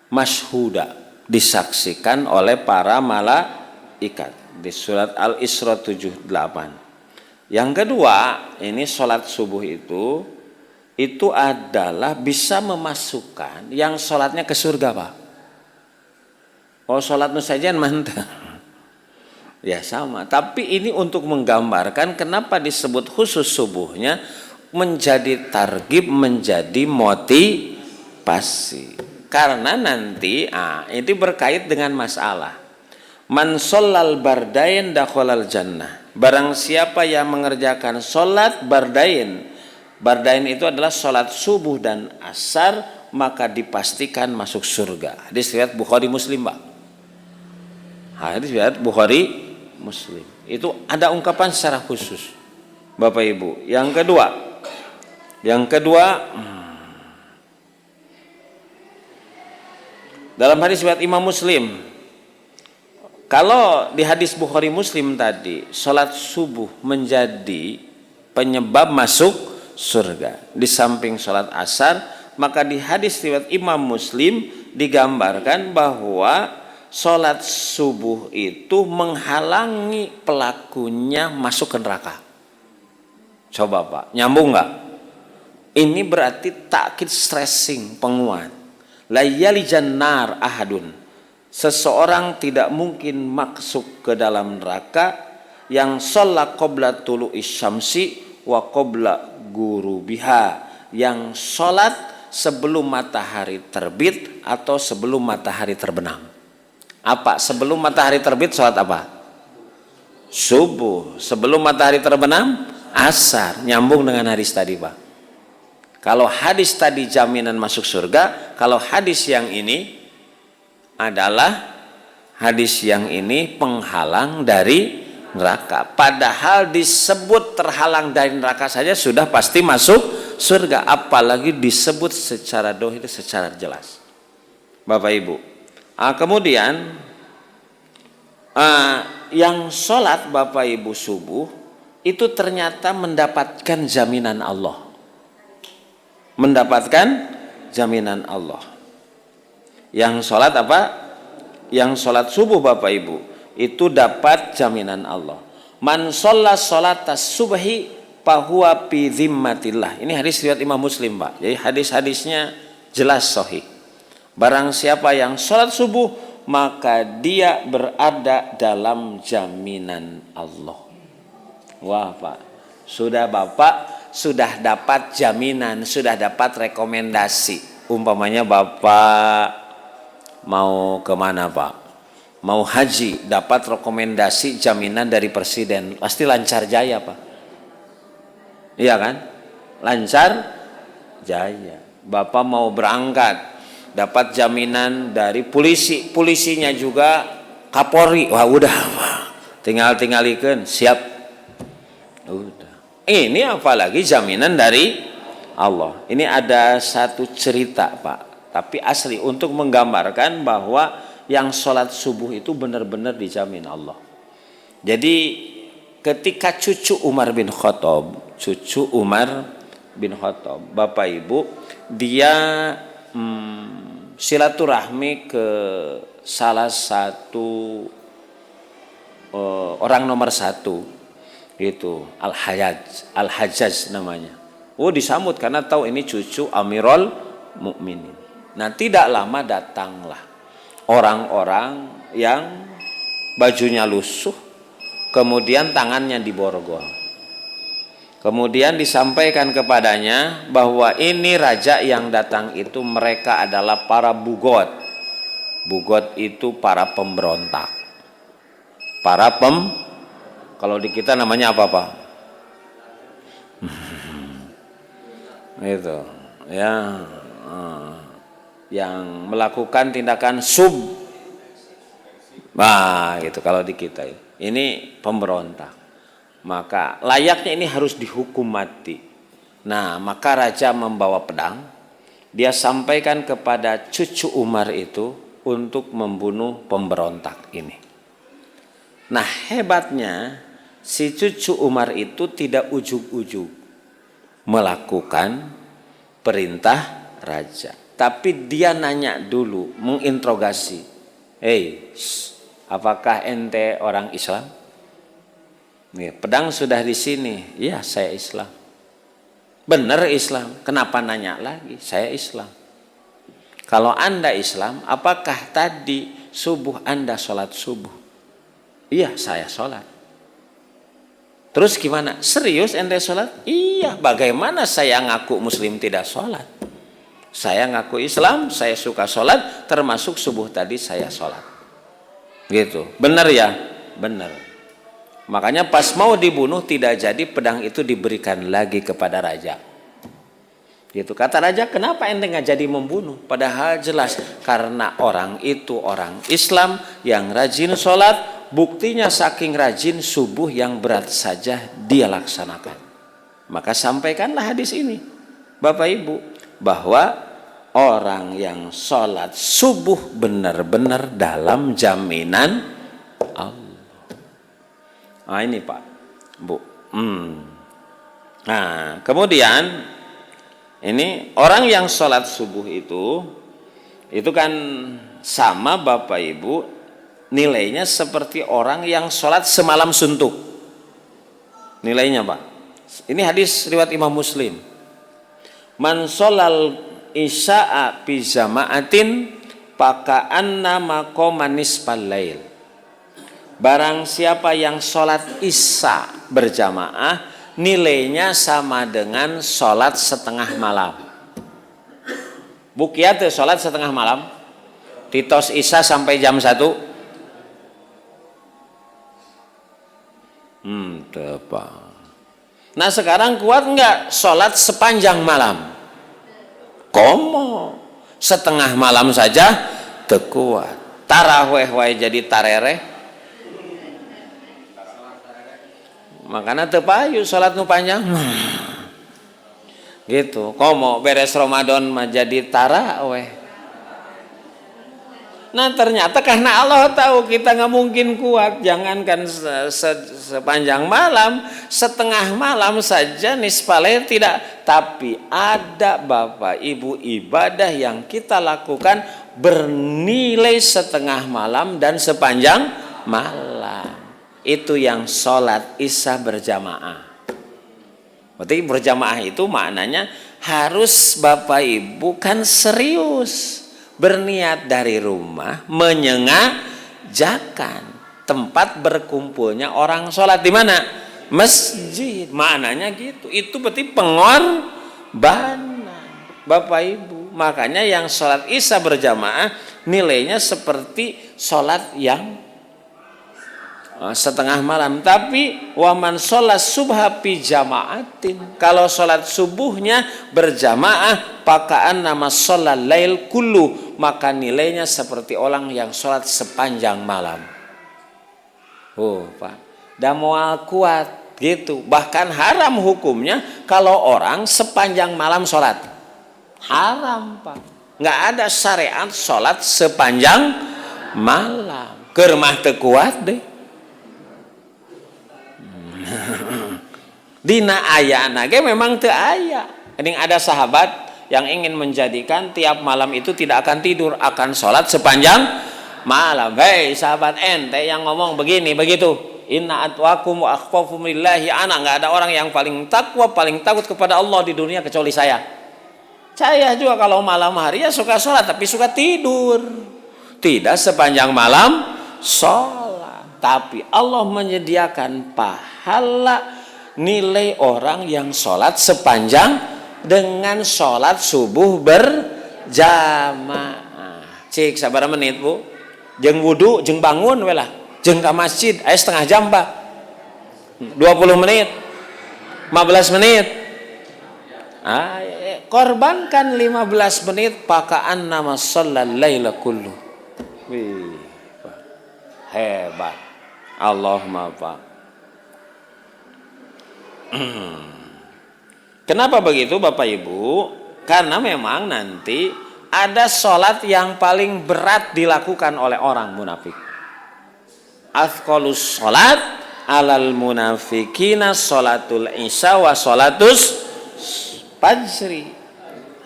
masyhuda, disaksikan oleh para malaikat di surat Al-Isra 78. Yang kedua, ini sholat subuh itu adalah bisa memasukkan yang sholatnya ke surga Pak. Sholat nusajan mantap. Ya sama, tapi ini untuk menggambarkan kenapa disebut khusus subuhnya, menjadi targhib, menjadi motivasi. Karena nanti ini berkait dengan masalah man shollal bardain dakhalal jannah. Barang siapa yang mengerjakan sholat bardain itu adalah sholat subuh dan asar, maka dipastikan masuk surga. Hadis riwayat Bukhari Muslim Pak. Hadis riwayat Bukhari Muslim. Itu ada ungkapan secara khusus Bapak Ibu. Yang kedua dalam hadis riwayat Imam Muslim, kalau di hadis Bukhari Muslim tadi salat subuh menjadi penyebab masuk surga. Di samping sholat asar, maka di hadis riwayat Imam Muslim digambarkan bahwa sholat subuh itu menghalangi pelakunya masuk ke neraka. Coba Pak, nyambung nggak? Ini berarti takkid stressing, penguat. La yalijan nar ahadun. Seseorang tidak mungkin masuk ke dalam neraka yang sholat qabla tulu'i syamsi wa qabla gurubiha, yang sholat sebelum matahari terbit atau sebelum matahari terbenam. Apa? Sebelum matahari terbit sholat apa? Subuh. Sebelum matahari terbenam asar. Nyambung dengan hadis tadi Pak. Kalau hadis tadi jaminan masuk surga, kalau hadis yang ini adalah hadis yang ini penghalang dari neraka. Padahal disebut terhalang dari neraka saja sudah pasti masuk surga, apalagi disebut secara dohir, secara jelas. Bapak Ibu, kemudian yang sholat Bapak Ibu subuh itu ternyata mendapatkan jaminan Allah, mendapatkan jaminan Allah. Yang sholat apa? Yang sholat subuh Bapak Ibu itu dapat jaminan Allah. Man sholla sholatas subhi fahuwa fi dhimmatillah. Ini hadis riwayat Imam Muslim Pak. Jadi hadis-hadisnya jelas sahih. Barang siapa yang sholat subuh maka dia berada dalam jaminan Allah. Wah Pak, sudah Bapak sudah dapat jaminan, sudah dapat rekomendasi. Umpamanya Bapak mau kemana Pak? Mau haji, dapat rekomendasi jaminan dari presiden, pasti lancar jaya Pak. Iya kan? Lancar jaya. Bapak mau berangkat, dapat jaminan dari polisi, polisinya juga Kapolri. Wah udah Pak, tinggal-tinggalikeun, siap. Udah. Ini apalagi jaminan dari Allah. Ini ada satu cerita Pak, tapi asli untuk menggambarkan bahwa yang sholat subuh itu benar-benar dijamin Allah. Jadi ketika cucu Umar bin Khattab, Bapak Ibu, dia silaturahmi ke salah satu orang nomor satu, itu Al-Hajjaj namanya. Oh disambut karena tahu ini cucu Amirul Mukminin. Nah tidak lama datanglah orang-orang yang bajunya lusuh, kemudian tangannya diborgol. Kemudian disampaikan kepadanya bahwa ini raja yang datang itu mereka adalah para bugot. Bugot itu para pemberontak. Kalau di kita namanya apa Pak? Itu ya. Yang melakukan tindakan gitu kalau di kita ini pemberontak, maka layaknya ini harus dihukum mati. Nah maka raja membawa pedang, dia sampaikan kepada cucu Umar itu untuk membunuh pemberontak ini. Nah hebatnya si cucu Umar itu tidak ujug-ujug melakukan perintah raja, tapi dia nanya dulu, menginterogasi, apakah ente orang Islam? Nih, pedang sudah di sini. Ya, saya Islam. Benar Islam. Kenapa nanya lagi? Saya Islam. Kalau Anda Islam, apakah tadi subuh Anda sholat subuh? Iya, saya sholat. Terus gimana? Serius ente sholat? Iya, bagaimana saya ngaku Muslim tidak sholat? Saya ngaku Islam, saya suka sholat, termasuk subuh tadi saya sholat. Gitu, benar ya? Benar. Makanya pas mau dibunuh tidak jadi pedang itu diberikan lagi kepada raja. Gitu, kata raja, kenapa ente nggak jadi membunuh? Padahal jelas karena orang itu orang Islam yang rajin sholat, buktinya saking rajin subuh yang berat saja dia laksanakan. Maka sampaikanlah hadis ini, Bapak Ibu, bahwa orang yang sholat subuh benar-benar dalam jaminan Allah. Nah ini Pak, Bu. Nah, kemudian ini orang yang sholat subuh itu kan sama Bapak Ibu nilainya seperti orang yang sholat semalam suntuk. Nilainya Pak. Ini hadis riwayat Imam Muslim. Man sholal isya'a bi jama'atin paka'anna maqama nisfal lail. Barang siapa yang sholat isya berjamaah, nilainya sama dengan sholat setengah malam. Bukiat sholat setengah malam, titos isya sampai jam 1. Tepat. Nah sekarang kuat enggak sholat sepanjang malam? Komo setengah malam saja tekuat. Taraweh wae jadi tarereh. Makanya tepayu sholat nu panjang. Gitu. Komo beres Ramadan mah jadi taraweh. Nah ternyata karena Allah tahu kita nggak mungkin kuat, jangankan sepanjang malam, setengah malam saja nisfalail tidak. Tapi ada Bapak Ibu ibadah yang kita lakukan bernilai setengah malam dan sepanjang malam. Itu yang sholat isya berjamaah. Berarti berjamaah itu maknanya harus Bapak Ibu kan serius. Berniat dari rumah menyengajakan tempat berkumpulnya orang sholat di mana? Masjid. Maknanya gitu. Itu berarti pengorbanan Bapak Ibu. Makanya yang sholat isya berjamaah nilainya seperti sholat yang setengah malam. Tapi waman sholat subha pi jama'atin, kalau sholat subuhnya berjamaah pakaan nama sholat lail kullu, maka nilainya seperti orang yang sholat sepanjang malam. Pak, dah mual kuat gitu. Bahkan haram hukumnya kalau orang sepanjang malam sholat. Haram Pak. Nggak ada syariat sholat sepanjang malam. Kermah tekuat deh. Dina ayana ge memang teu aya. Ini ada sahabat yang ingin menjadikan tiap malam itu tidak akan tidur, akan sholat sepanjang malam. Hei sahabat ente yang ngomong begini begitu. Inna atwakum wa akhfakum lillahi ana. Enggak ada orang yang paling takwa, paling takut kepada Allah di dunia kecuali saya. Saya juga kalau malam hari ya suka sholat tapi suka tidur. Tidak sepanjang malam sholat. Tapi Allah menyediakan pahala nilai orang yang sholat sepanjang dengan sholat subuh berjamaah. Cik sabar menit Bu, jeung wudu jeung bangun welah, jeung ka masjid aya setengah jam Pak, 20 menit 15 menit. Korbankan 15 menit pakaan nama sholat laila kullu. Wih, hebat Allah Pak. Kenapa begitu Bapak Ibu? Karena memang nanti ada sholat yang paling berat dilakukan oleh orang munafik. Athqalus sholat alal munafikina sholatul isya wa sholatus fajri.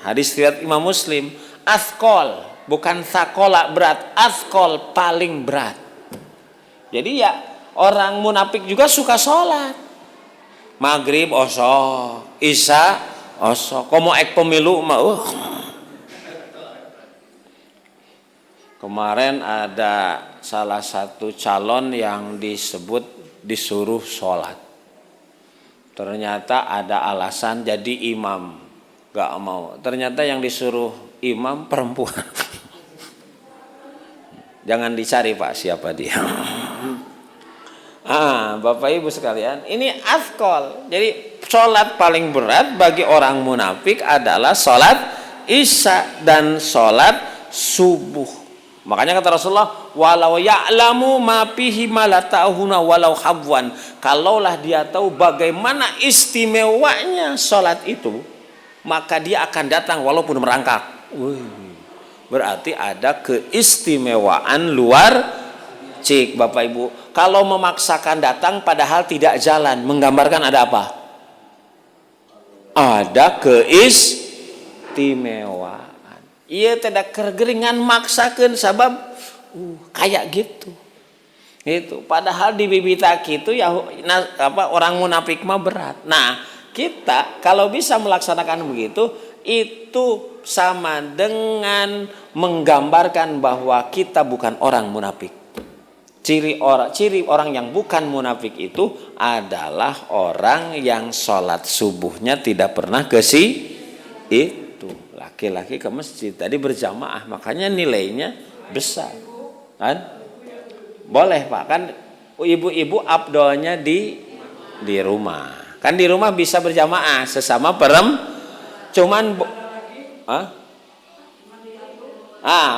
Hadis riwayat Imam Muslim. Athqal bukan thakola berat, athqal paling berat. Jadi ya orang munafik juga suka sholat. Maghrib osok, isya osok. Komo ek pemilu mah Kemarin ada salah satu calon yang disuruh sholat. Ternyata ada alasan jadi imam, gak mau. Ternyata yang disuruh imam perempuan. Jangan dicari Pak siapa dia. Bapak Ibu sekalian, ini afkol. Jadi sholat paling berat bagi orang munafik adalah sholat isya dan sholat subuh. Makanya kata Rasulullah, walau ya'lamu ma fihi ma la ta'huna walau habwan. Kalaulah dia tahu bagaimana istimewanya sholat itu, maka dia akan datang walaupun merangkak. Berarti ada keistimewaan luar cik Bapak Ibu. Kalau memaksakan datang padahal tidak jalan, menggambarkan ada apa? ada keistimewaan. Ieu tidak kergeringan maksakeun sabab kayak gitu. Itu padahal di bibita kitu ya orang munafik mah berat. Nah, kita kalau bisa melaksanakan begitu itu sama dengan menggambarkan bahwa kita bukan orang munafik. Ciri orang yang bukan munafik itu adalah orang yang sholat subuhnya tidak pernah itu laki-laki ke masjid tadi berjamaah, makanya nilainya besar kan. Boleh Pak, kan ibu-ibu abdolnya di rumah. Kan di rumah bisa berjamaah sesama cuman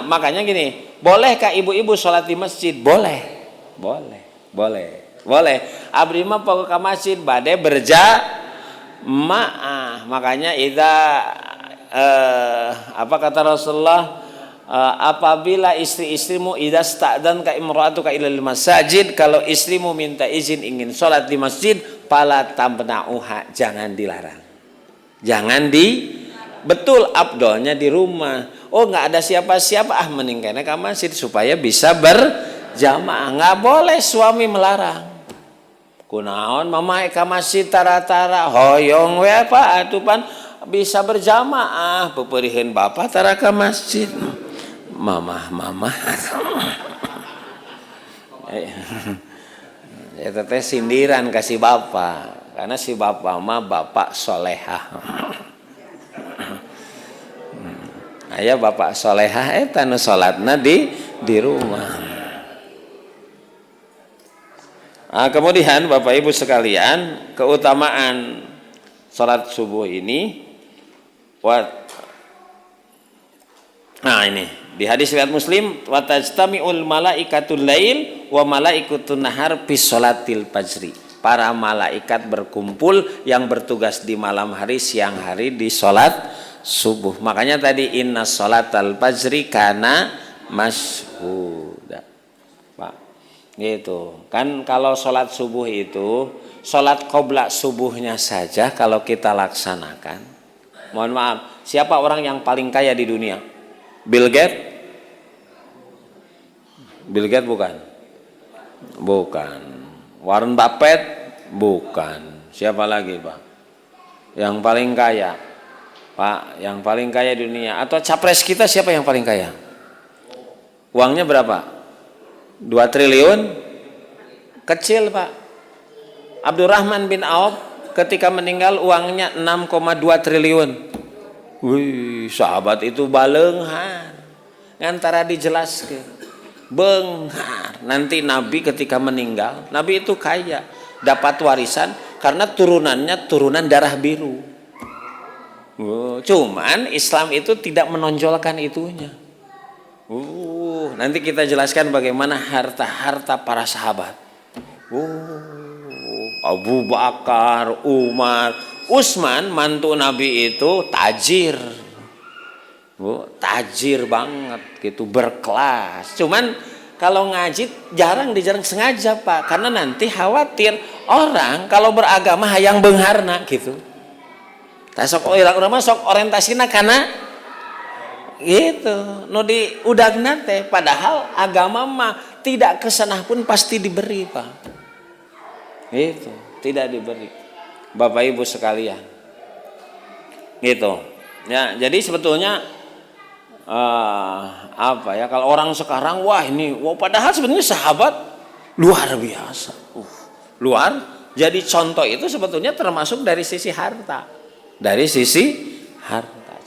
makanya gini, bolehkah ibu-ibu sholat di masjid? Boleh. Abdi mah pogo ka masjid bade berjamaah. Makanya apa kata Rasulullah? Apabila istri-istrimu idza sta'dan ka imra'atuka ilal masajid, kalau istrimu minta izin ingin sholat di masjid, fala tamna'uha, jangan dilarang. Betul abdolnya di rumah. Oh, nggak ada siapa-siapa, mending kene ka masjid supaya bisa berjamaah. Nggak boleh suami melarang. Kunaon mama ka masjid tara-tara hoyong we Pak atupan bisa berjamaah, peperihkeun bapak tara ka masjid. Mama ya teteh sindiran kasih bapak karena si bapak mah bapak solehah. Aya bapak solehah eta nu salatna di rumah. Kemudian Bapak Ibu sekalian, keutamaan salat subuh ini ini di hadis riwayat Muslim, wa tajtami'ul malaikatul lail wa malaikatun nahar fi sholatil fajri. Para malaikat berkumpul yang bertugas di malam hari, siang hari di salat subuh. Makanya tadi inna sholatal fajri kana masyhuda. Pak. Gitu. Kan kalau salat subuh itu, salat qobla subuhnya saja kalau kita laksanakan. Mohon maaf, siapa orang yang paling kaya di dunia? Bill Gates? Bill Gates bukan. Warren Buffett? Bukan. Siapa lagi Pak? Yang paling kaya? Pak, yang paling kaya di dunia. Atau capres kita siapa yang paling kaya? Uangnya berapa? 2 triliun? Kecil Pak. Abdurrahman bin Auf ketika meninggal uangnya 6,2 triliun. Wih, sahabat itu baleunghar. Ngantara dijelaskeun. Beunghar. Nanti Nabi ketika meninggal, Nabi itu kaya, dapat warisan karena turunannya turunan darah biru. Cuman Islam itu tidak menonjolkan itunya. Nanti kita jelaskan bagaimana harta-harta para sahabat. Abu Bakar, Umar, Utsman mantu Nabi itu tajir. Tajir banget gitu, berkelas. Cuman kalau ngaji jarang sengaja Pak, karena nanti khawatir orang kalau beragama hayang beungharna gitu. Tah sok urang sok orientasina kana gitu. Nu di udagna teh padahal agama mah tidak kesanah pun pasti diberi Pak. Gitu, tidak diberi. Bapak Ibu sekalian. Gitu. Ya, jadi sebetulnya kalau orang sekarang padahal sebenarnya sahabat luar biasa. Jadi contoh itu sebetulnya termasuk dari sisi harta.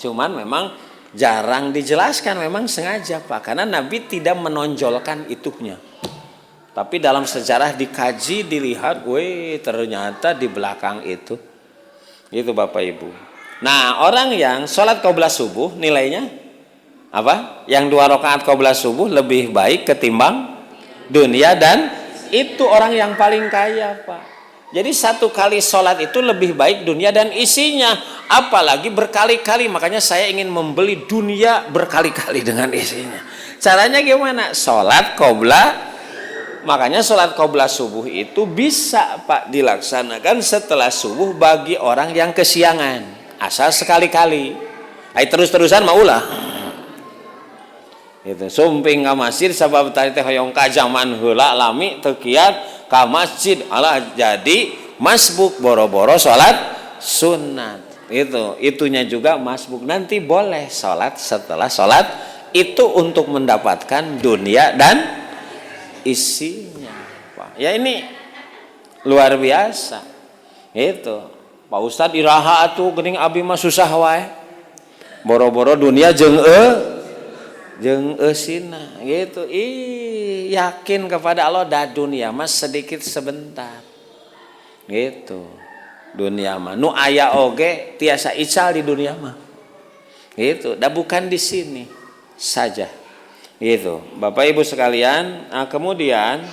Cuman memang jarang dijelaskan, memang sengaja Pak, karena Nabi tidak menonjolkan itunya. Tapi dalam sejarah dikaji, dilihat, ternyata di belakang itu Bapak Ibu. Nah, orang yang sholat qobliyah subuh nilainya apa? Yang 2 rakaat qobliyah subuh lebih baik ketimbang dunia, dan itu orang yang paling kaya Pak. Jadi 1 kali sholat itu lebih baik dunia dan isinya, apalagi berkali-kali. Makanya saya ingin membeli dunia berkali-kali dengan isinya. Caranya gimana? Sholat qobliyah. Makanya sholat qobliyah subuh itu bisa Pak dilaksanakan setelah subuh bagi orang yang kesiangan. asal sekali-kali. Ai terus-terusan mau ulah. Gitu. Sumping ka masjid sabab tadi teh hoyong ka zaman heula lami teu kiat ka masjid alah jadi masbuk boro-boro salat sunat. Itunya juga masbuk. Nanti boleh salat setelah salat itu untuk mendapatkan dunia dan isinya. Ya ini luar biasa. Itu. Pak Ustad iraha atuh geuning abi mah susah wae. Boro-boro dunia jeung eusina gitu. Yakin kepada Allah dah dunia mah sedikit sebentar. Gitu. Dunia mah nu aya oge tiasa ical di dunia mah. Gitu. Dah bukan di sini saja. Gitu. Bapak Ibu sekalian, kemudian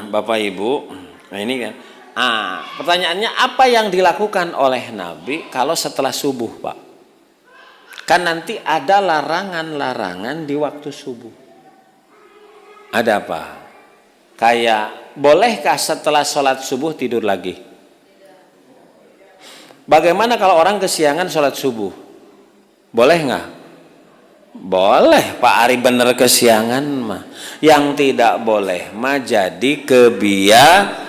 Bapak Ibu, nah ini kan pertanyaannya apa yang dilakukan oleh Nabi kalau setelah subuh, Pak? Kan nanti ada larangan-larangan di waktu subuh. Ada apa? Kayak bolehkah setelah sholat subuh tidur lagi? Bagaimana kalau orang kesiangan sholat subuh? Boleh nggak? Boleh, Pak Ari bener kesiangan mah. Yang tidak boleh mah jadi kebiasaan.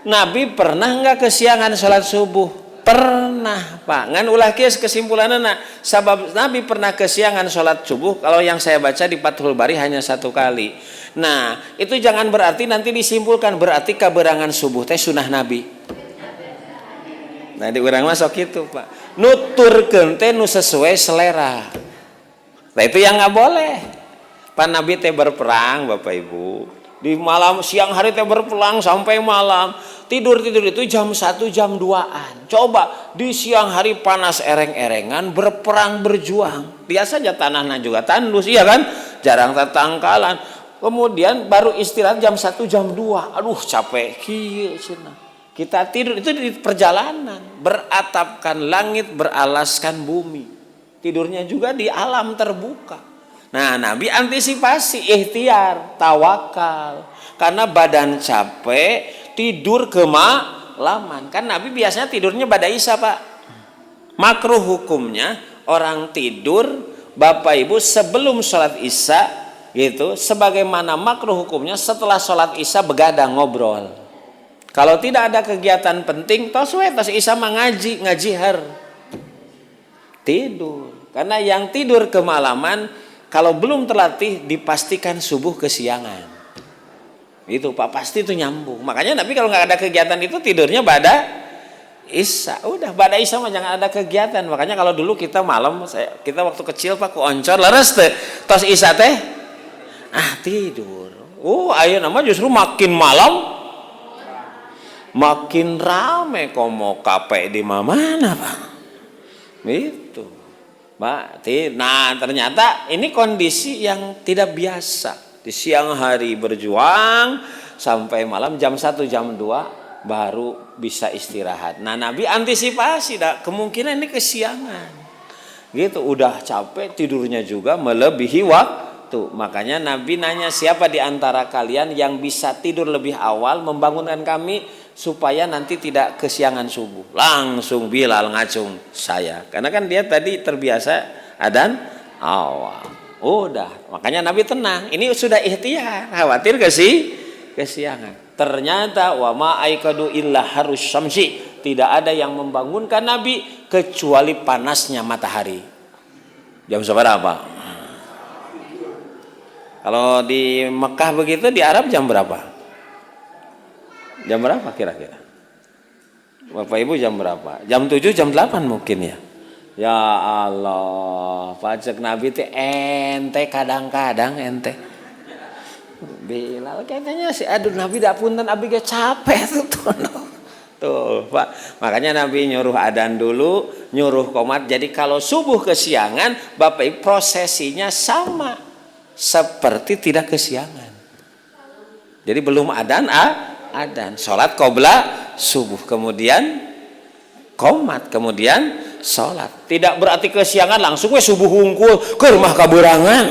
Nabi pernah nggak kesiangan sholat subuh? Pernah, Pak. Ngan ulah kieu kesimpulanna sabab Nabi pernah kesiangan sholat subuh. Kalau yang saya baca di Fathul Bari hanya 1 kali. Nah, itu jangan berarti nanti disimpulkan berarti kaberangan subuh teh sunah Nabi. Nah, di urang masuk itu, Pak. Nuturkeun teh nu sesuai selera. Nah, itu yang nggak boleh. Pak Nabi teh berperang, Bapak Ibu. Di malam siang hari teh berperang sampai malam. Tidur itu jam 1 jam 2-an. Coba di siang hari panas ereng-erengan berperang berjuang. Biasa aja tanahnya juga tandus, iya kan? Jarang tetangkalan. Kemudian baru istirahat jam 1 jam 2. Aduh capek. Kita tidur itu di perjalanan. Beratapkan langit, beralaskan bumi. Tidurnya juga di alam terbuka. Nah, Nabi antisipasi, ikhtiar, tawakal. Karena badan capek, tidur kemalaman. Kan Nabi biasanya tidurnya pada Isya, Pak. Makruh hukumnya orang tidur, Bapak Ibu, sebelum sholat Isya, gitu. Sebagaimana makruh hukumnya setelah sholat Isya begadang ngobrol. Kalau tidak ada kegiatan penting, tos Isya mah ngaji har. Tidur. Karena yang tidur kemalaman kalau belum terlatih dipastikan subuh kesiangan. Itu Pak, pasti itu nyambung. Makanya Nabi kalau nggak ada kegiatan itu tidurnya pada Isya. Udah pada Isya mah jangan ada kegiatan. Makanya kalau dulu kita malam, kita waktu kecil Pak ku oncor leres teh. Tos Isya teh tidur. Ayo nama justru makin malam makin rame komo kape di mana, Pak. Itu. Pak, nah ternyata ini kondisi yang tidak biasa. Di siang hari berjuang sampai malam jam 1 jam 2 baru bisa istirahat. Nah, Nabi antisipasi kemungkinan ini kesiangan. Gitu, udah capek tidurnya juga melebihi waktu. Makanya Nabi nanya, siapa di antara kalian yang bisa tidur lebih awal membangunkan kami supaya nanti tidak kesiangan subuh. Langsung Bilal ngacung, saya. Karena kan dia tadi terbiasa adzan awal. Udah, makanya Nabi tenang. Ini sudah ikhtiar, khawatir kesiangan. Ternyata wa ma aikadu illa harus syamsi. Tidak ada yang membangunkan Nabi kecuali panasnya matahari. Jam seberapa? Kalau di Mekah begitu, di Arab jam berapa? Jam berapa kira-kira? Bapak Ibu jam berapa? Jam 7, jam 8 mungkin ya. Ya Allah, pajak Nabi teh ente kadang-kadang ente. Bilal katanya si aduh Nabi dak punten abi ge capek tuh. Tuh, Pak. Makanya Nabi nyuruh adzan dulu, nyuruh qomat. Jadi kalau subuh kesiangan, Bapak Ibu prosesinya sama seperti tidak kesiangan. Jadi belum adzan salat qobla subuh, kemudian qomat, kemudian salat. Tidak berarti kesiangan langsung subuh hungkul ke rumah kaberangan.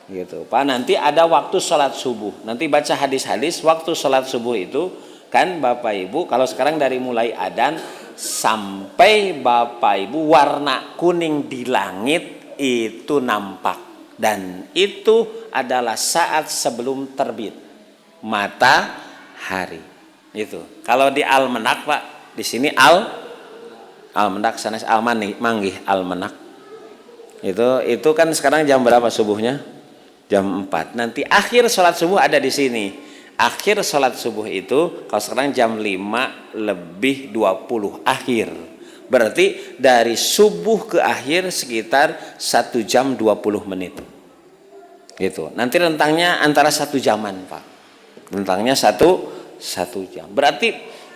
Gitu, Pak. Nanti ada waktu salat subuh. Nanti baca hadis-hadis waktu salat subuh itu kan Bapak Ibu, kalau sekarang dari mulai adzan sampai Bapak Ibu warna kuning di langit itu nampak, dan itu adalah saat sebelum terbit matahari. Itu kalau di almanak Pak, di sini almanak, sanes almani manggih almanak. Itu kan sekarang jam berapa subuhnya? Jam 4. Nanti akhir sholat subuh ada di sini. Akhir sholat subuh itu kalau sekarang jam 5:20 akhir. Berarti dari subuh ke akhir sekitar 1 jam 20 menit. Gitu. Nanti rentangnya antara 1 jaman Pak. Rentangnya satu jam. Berarti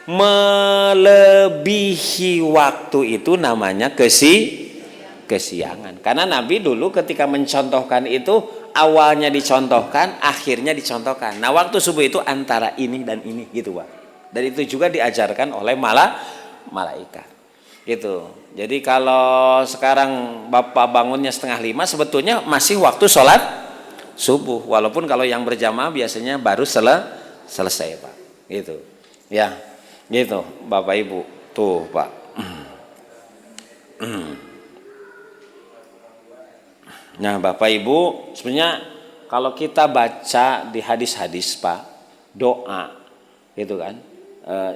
melebihi waktu itu namanya kesiangan. Karena Nabi dulu ketika mencontohkan itu awalnya dicontohkan, akhirnya dicontohkan. Nah, waktu subuh itu antara ini dan ini gitu, Pak. Dan itu juga diajarkan oleh malaikat. Gitu. Jadi kalau sekarang Bapak bangunnya 4:30 sebetulnya masih waktu sholat subuh. Walaupun kalau yang berjamaah biasanya baru selesai, Pak. Gitu. Ya. Gitu, Bapak Ibu. Tuh, Pak. Nah, Bapak Ibu, sebenarnya kalau kita baca di hadis-hadis Pak, doa gitu kan.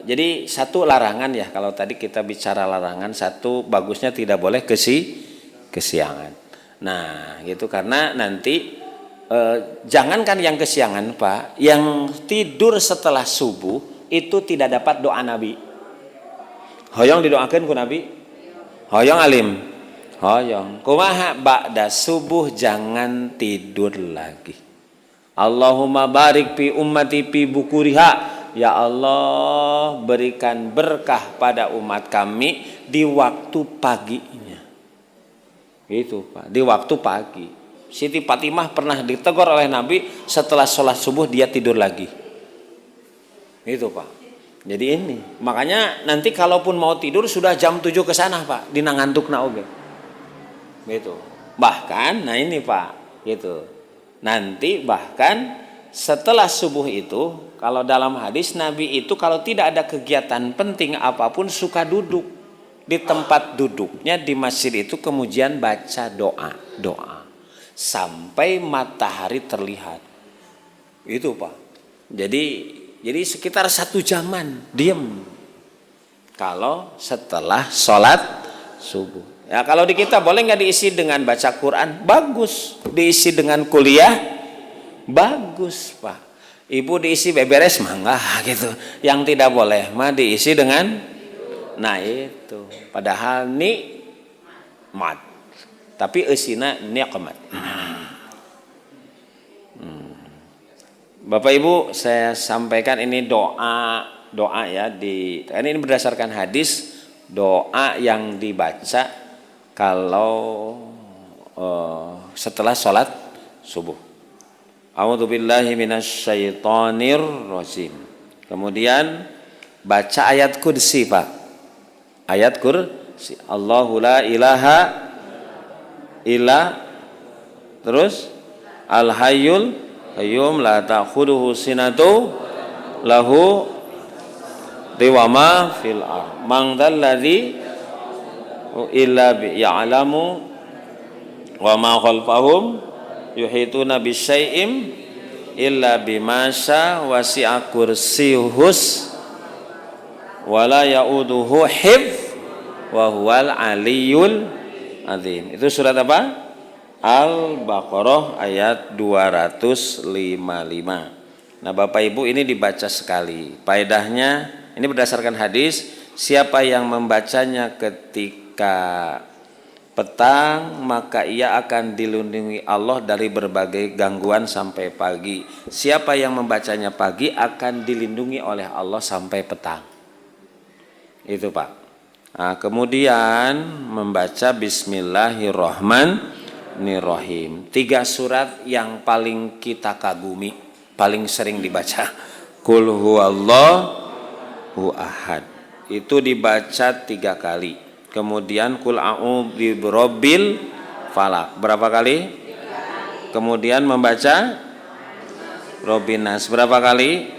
Jadi satu larangan ya, kalau tadi kita bicara larangan, satu bagusnya tidak boleh kesiangan. Nah, gitu karena nanti jangankan yang kesiangan Pak, yang tidur setelah subuh itu tidak dapat doa Nabi. Hoyong didoakan ku Nabi? Hoyong alim. Hoyong kumaha ba'da subuh jangan tidur lagi. Allahumma barik fi ummati fi bukuriha. Ya Allah, berikan berkah pada umat kami di waktu paginya. Itu Pak, di waktu pagi. Siti Fatimah pernah ditegur oleh Nabi setelah sholat subuh dia tidur lagi. Itu Pak. Jadi ini, makanya nanti kalaupun mau tidur sudah jam 7 ke sana Pak, dina ngantukna oge. Gitu. Bahkan nah ini Pak, gitu. Nanti bahkan setelah subuh itu, kalau dalam hadis Nabi itu kalau tidak ada kegiatan penting apapun suka duduk di tempat duduknya di masjid itu, kemudian baca doa sampai matahari terlihat. Itu Pak. Jadi sekitar 1 jaman diem kalau setelah sholat subuh. Ya kalau di kita boleh nggak diisi dengan baca Quran? Bagus. Diisi dengan kuliah? Bagus Pak. Ibu diisi beberes mangga gitu. Yang tidak boleh mah diisi dengan, nah itu. Padahal nikmat, tapi isina nikmat. Bapak Ibu, saya sampaikan ini doa ya ini berdasarkan hadis, doa yang dibaca kalau setelah sholat subuh. A'udzubillahi minasyaitonir rajim. Kemudian baca ayat kursi Pak. Ayat kursi. Allahu la ilaha illa, terus al hayyul qayyum la ta'khudhuhu sinatu lahu ma fil ard man dzalladzi illa bi ya'lamu wa ma khalfahum yuhituna bi syai'im illa bima syaa wasi'a kursiyuhus wala ya'uduhu hifz wa huwal aliyyul azim. Itu surat apa? Al-Baqarah ayat 255. Nah Bapak Ibu, ini dibaca sekali. Faedahnya ini berdasarkan hadis, siapa yang membacanya ketika petang maka ia akan dilindungi Allah dari berbagai gangguan sampai pagi. Siapa yang membacanya pagi akan dilindungi oleh Allah sampai petang. Itu Pak. Nah, kemudian membaca Bismillahirrahmanirrahim. 3 surat yang paling kita kagumi, paling sering dibaca. Qul huwallahu ahad. Itu dibaca 3 kali. Kemudian Qul a'udzu birabbil falaq. Berapa kali? 3 kali. Kemudian membaca Robbinas berapa kali?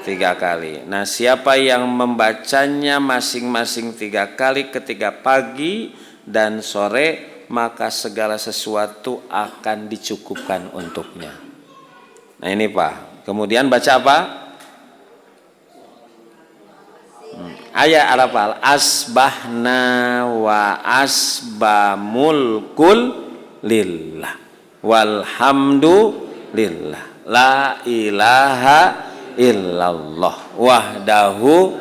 3 3 kali. Nah, siapa yang membacanya masing-masing 3 kali ketika pagi dan sore, maka segala sesuatu akan dicukupkan untuknya. Nah ini Pak. Kemudian baca apa? Ayat Al-Fal. Asbahna wa asbamulkul lillah walhamdulillah la ilaha illallah wahdahu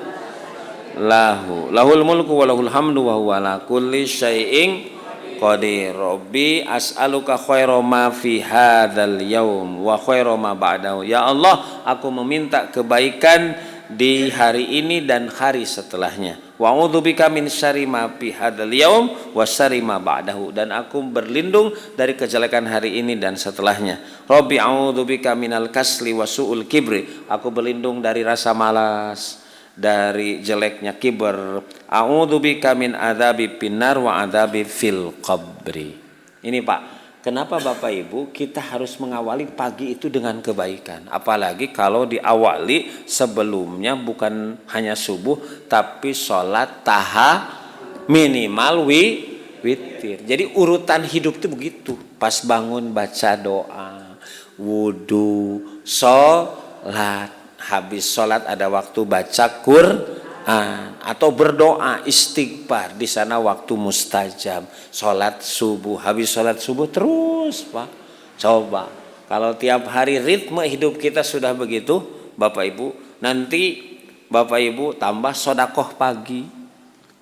lahul mulku wa lahul hamdu wa huwa ala kulli syai'in qadir. Rabbi as'aluka khaira ma fi hadzal yaum wa khaira ma ba'dahu. Ya Allah, aku meminta kebaikan di hari ini dan hari setelahnya. Wa a'udzubika min syarri ma fi hadzal yaum wa syarri ma ba'dahu, dan aku berlindung dari kejelekan hari ini dan setelahnya. Rabbi a'udzubika minal kasli wa su'ul kibri, aku berlindung dari rasa malas, dari jeleknya kiber. A'udzubika min adzabi finnar wa adzabi fil qabri. Ini Pak, kenapa Bapak Ibu kita harus mengawali pagi itu dengan kebaikan? Apalagi kalau diawali sebelumnya bukan hanya subuh tapi sholat minimal witir. Jadi urutan hidup itu begitu. Pas bangun baca doa, wudu, sholat. Habis sholat ada waktu baca Quran atau berdoa istighfar, di sana waktu mustajab. Sholat subuh, habis sholat subuh terus Pak. Coba kalau tiap hari ritme hidup kita sudah begitu Bapak Ibu, nanti Bapak Ibu tambah sodakoh pagi.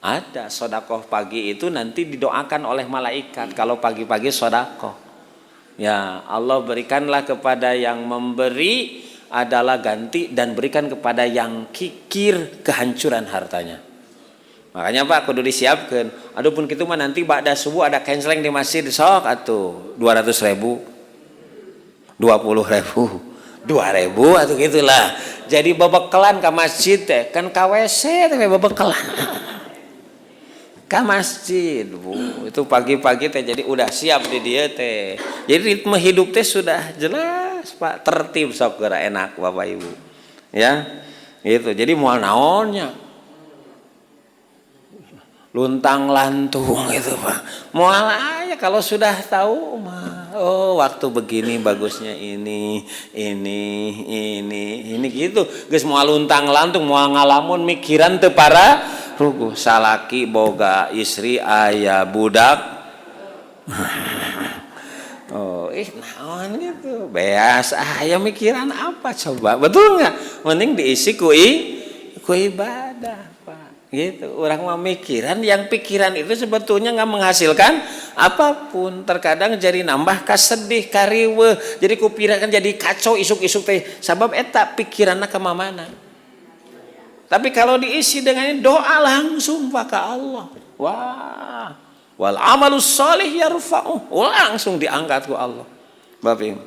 Ada sodakoh pagi itu nanti didoakan oleh malaikat kalau pagi-pagi sodakoh. Ya Allah, berikanlah kepada yang memberi adalah ganti, dan berikan kepada yang kikir kehancuran hartanya. Makanya Pak kudu disiapkan. Adapun kitu mah nanti ba'da subuh ada canceling di masjid, sok atuh 200.000, 20.000, 2.000 atau gitulah. Jadi bebekelan ke masjid teh, kan ka WC teh bebekelan. Ka masjid, Bu. Itu pagi-pagi teh jadi udah siap di dia teh. Jadi ritme hidup teh sudah jelas, Pak, tertib, sok geura enak Bapak Ibu. Ya. Gitu. Jadi moal naonnya? Luntang lantung gitu, Pak. Moal aja kalau sudah tahu mah. Oh, waktu begini bagusnya ini gitu. Geus moal luntang lantung, moal ngalamun mikiran teu para ruguh. Salaki boga istri aya budak. Oh, naon gitu. Beas aya mikiran apa coba? Betul enggak? Mending diisi ku ibadah, Pak. Gitu. Orang memikiran yang pikiran itu sebetulnya enggak menghasilkan apapun. Terkadang jadi nambah kasedih, kariweuh. Jadi kupikiran jadi kacau isuk-isuk teh. Sabab eta pikiranna ka mamana. Tapi kalau diisi dengan doa langsung Pak ke Allah. Wah. Wal amalus sholih yarfa'u. Langsung diangkat ke Allah. Bapak Ibu.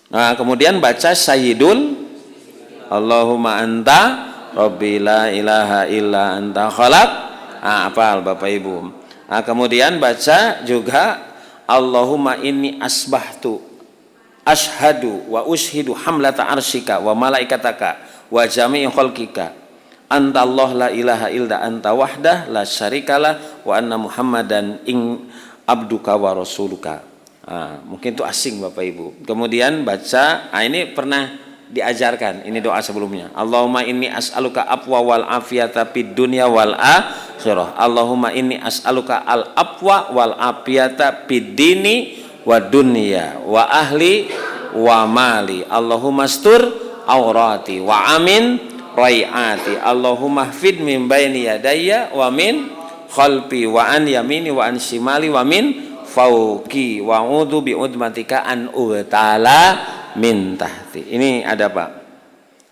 Nah, kemudian baca Sayyidul Allahumma anta rabbi la ilaha illa anta khalaq. Hafal Bapak Ibu. Nah, kemudian baca juga Allahumma inni asbahtu ashhadu wa ushidu hamlata arsyika wa malaikataka wa jami'i khalqika anta Allah la ilaha illa anta wahdah la syarikalah wa anna muhammadan abduka wa rasuluka. Mungkin itu asing Bapak Ibu. Kemudian baca, ini pernah diajarkan, ini doa sebelumnya. Allahumma inni as'aluka afwa wal afiyata fid dunya wal akhirah. Allahumma inni as'aluka al afwa wal afiyata fid dini wa dunya wa ahli wa mali. Allahumma astur aurati wa amin rai'ati. Allahumma hfid min baini yadayya wa min khalfi wa an yamini wa an shimali wa min fauqi wa a'udzu bi udmatika an ubtala min tahti. Ini ada Pak.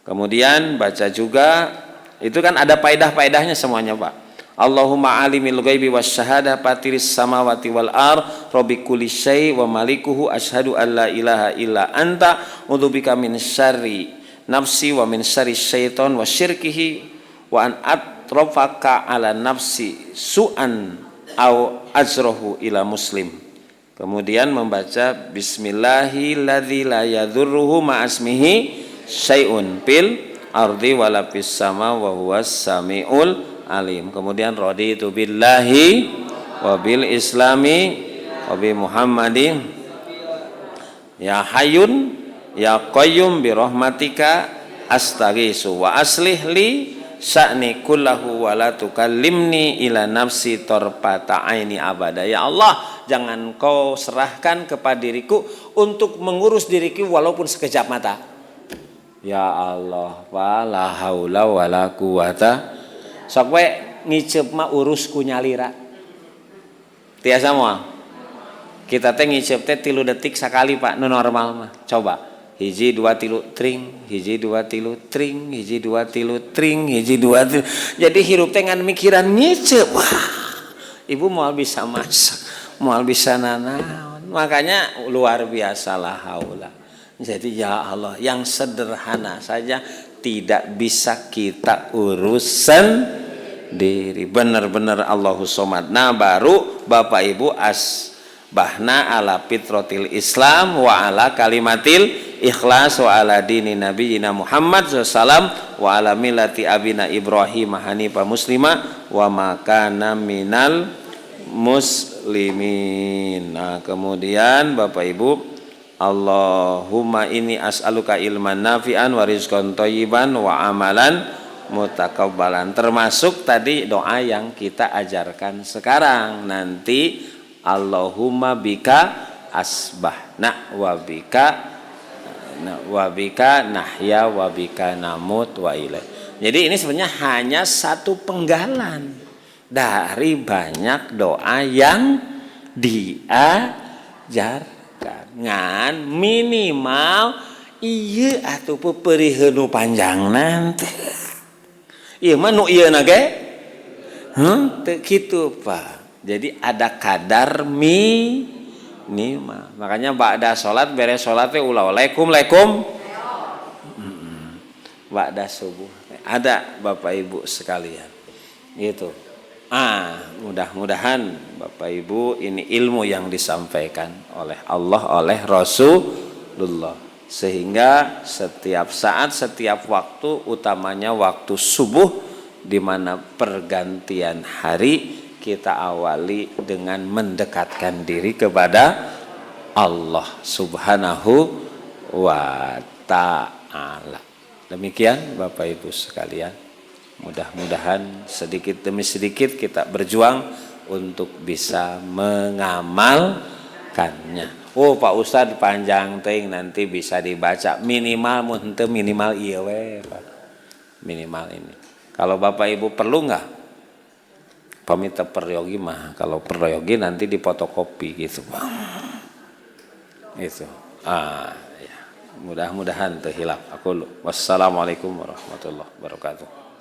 Kemudian baca juga, itu kan ada faedah-faedahnya semuanya Pak. Allahumma alimil ghaibi wasyahadah fatiris samawati wal ard rabbi kulli syai wa malikuhu asyhadu an la ilaha illa anta a'udzubika min syarri nafsi wa min syarri syaiton wa syirkihi wa an atrafaka ala nafsi su'an au azrahu ila muslim. Kemudian membaca bismillahilladzi la yadurruhu ma'asmihi syai'un fil ardi wala fis sama wa huwas samiul alim. Kemudian raditu billahi wa bil islami wa bi Muhammadin ya hayyun ya qayyum bi rahmatika astaghisu wa aslih li sya'ni kullahu wa la tukallimni ila nafsi tarfata aini abada. Ya Allah, jangan kau serahkan kepada diriku untuk mengurus diriku walaupun sekejap mata. Ya Allah, wala haula wala quwata. Sok we ngicep mah urusku nyalira. Tiasa moal. Kita teh ngicep teh 3 detik sakali Pak, nu normal mah. Coba. Hiji 2 3 tring, hiji 2 3 tring, hiji 2 3 tring, hiji 2 3. Jadi hirup teh ngan mikiran ngicep. Wah. Ibu moal bisa masak, moal bisa nanaon. Makanya luar biasa la haula. Jadi ya Allah, yang sederhana saja tidak bisa kita urusan diri. Benar-benar Allahu Somad. Nah baru Bapak Ibu asbahna ala fitratil Islam wa ala kalimatil ikhlas wa ala dini nabiyina Muhammad SAW wa ala millati abina Ibrahim hanifa muslima wa makana minal muslimin. Nah kemudian Bapak Ibu, Allahumma inni as'aluka ilman nafi'an wa rizqan thayyiban wa amalan mutakabbalan. Termasuk tadi doa yang kita ajarkan sekarang. Nanti Allahumma bika asbahna wa bika nahya wa bika namut wa ilaih. Jadi ini sebenarnya hanya satu penggalan dari banyak doa yang diajarkan. Ngan minimal ieu atuh peperiheuh nu panjang nanti. Ieu mah nu ieu na ge? Teu kitu, Pak. Jadi ada kadar minimal. Makanya ba'da salat beres salat teh ulah waalaikum. Ba'da subuh. Ada Bapak Ibu sekalian. Gitu. Mudah-mudahan Bapak Ibu ini ilmu yang disampaikan oleh Allah, oleh Rasulullah. Sehingga setiap saat, setiap waktu, utamanya waktu subuh, di mana pergantian hari, kita awali dengan mendekatkan diri kepada Allah Subhanahu wa ta'ala. Demikian Bapak Ibu sekalian. Mudah-mudahan sedikit demi sedikit kita berjuang untuk bisa mengamalkannya. Oh Pak Ustadz panjang ting nanti bisa dibaca minimal muntah minimal iya we Pak. Minimal ini. Kalau Bapak Ibu perlu nggak? Pamita peryogi mah. Kalau peryogi nanti dipotokopi gitu Pak. Itu. Ya. Mudah-mudahan terhilap. Aku. Wassalamualaikum warahmatullahi wabarakatuh.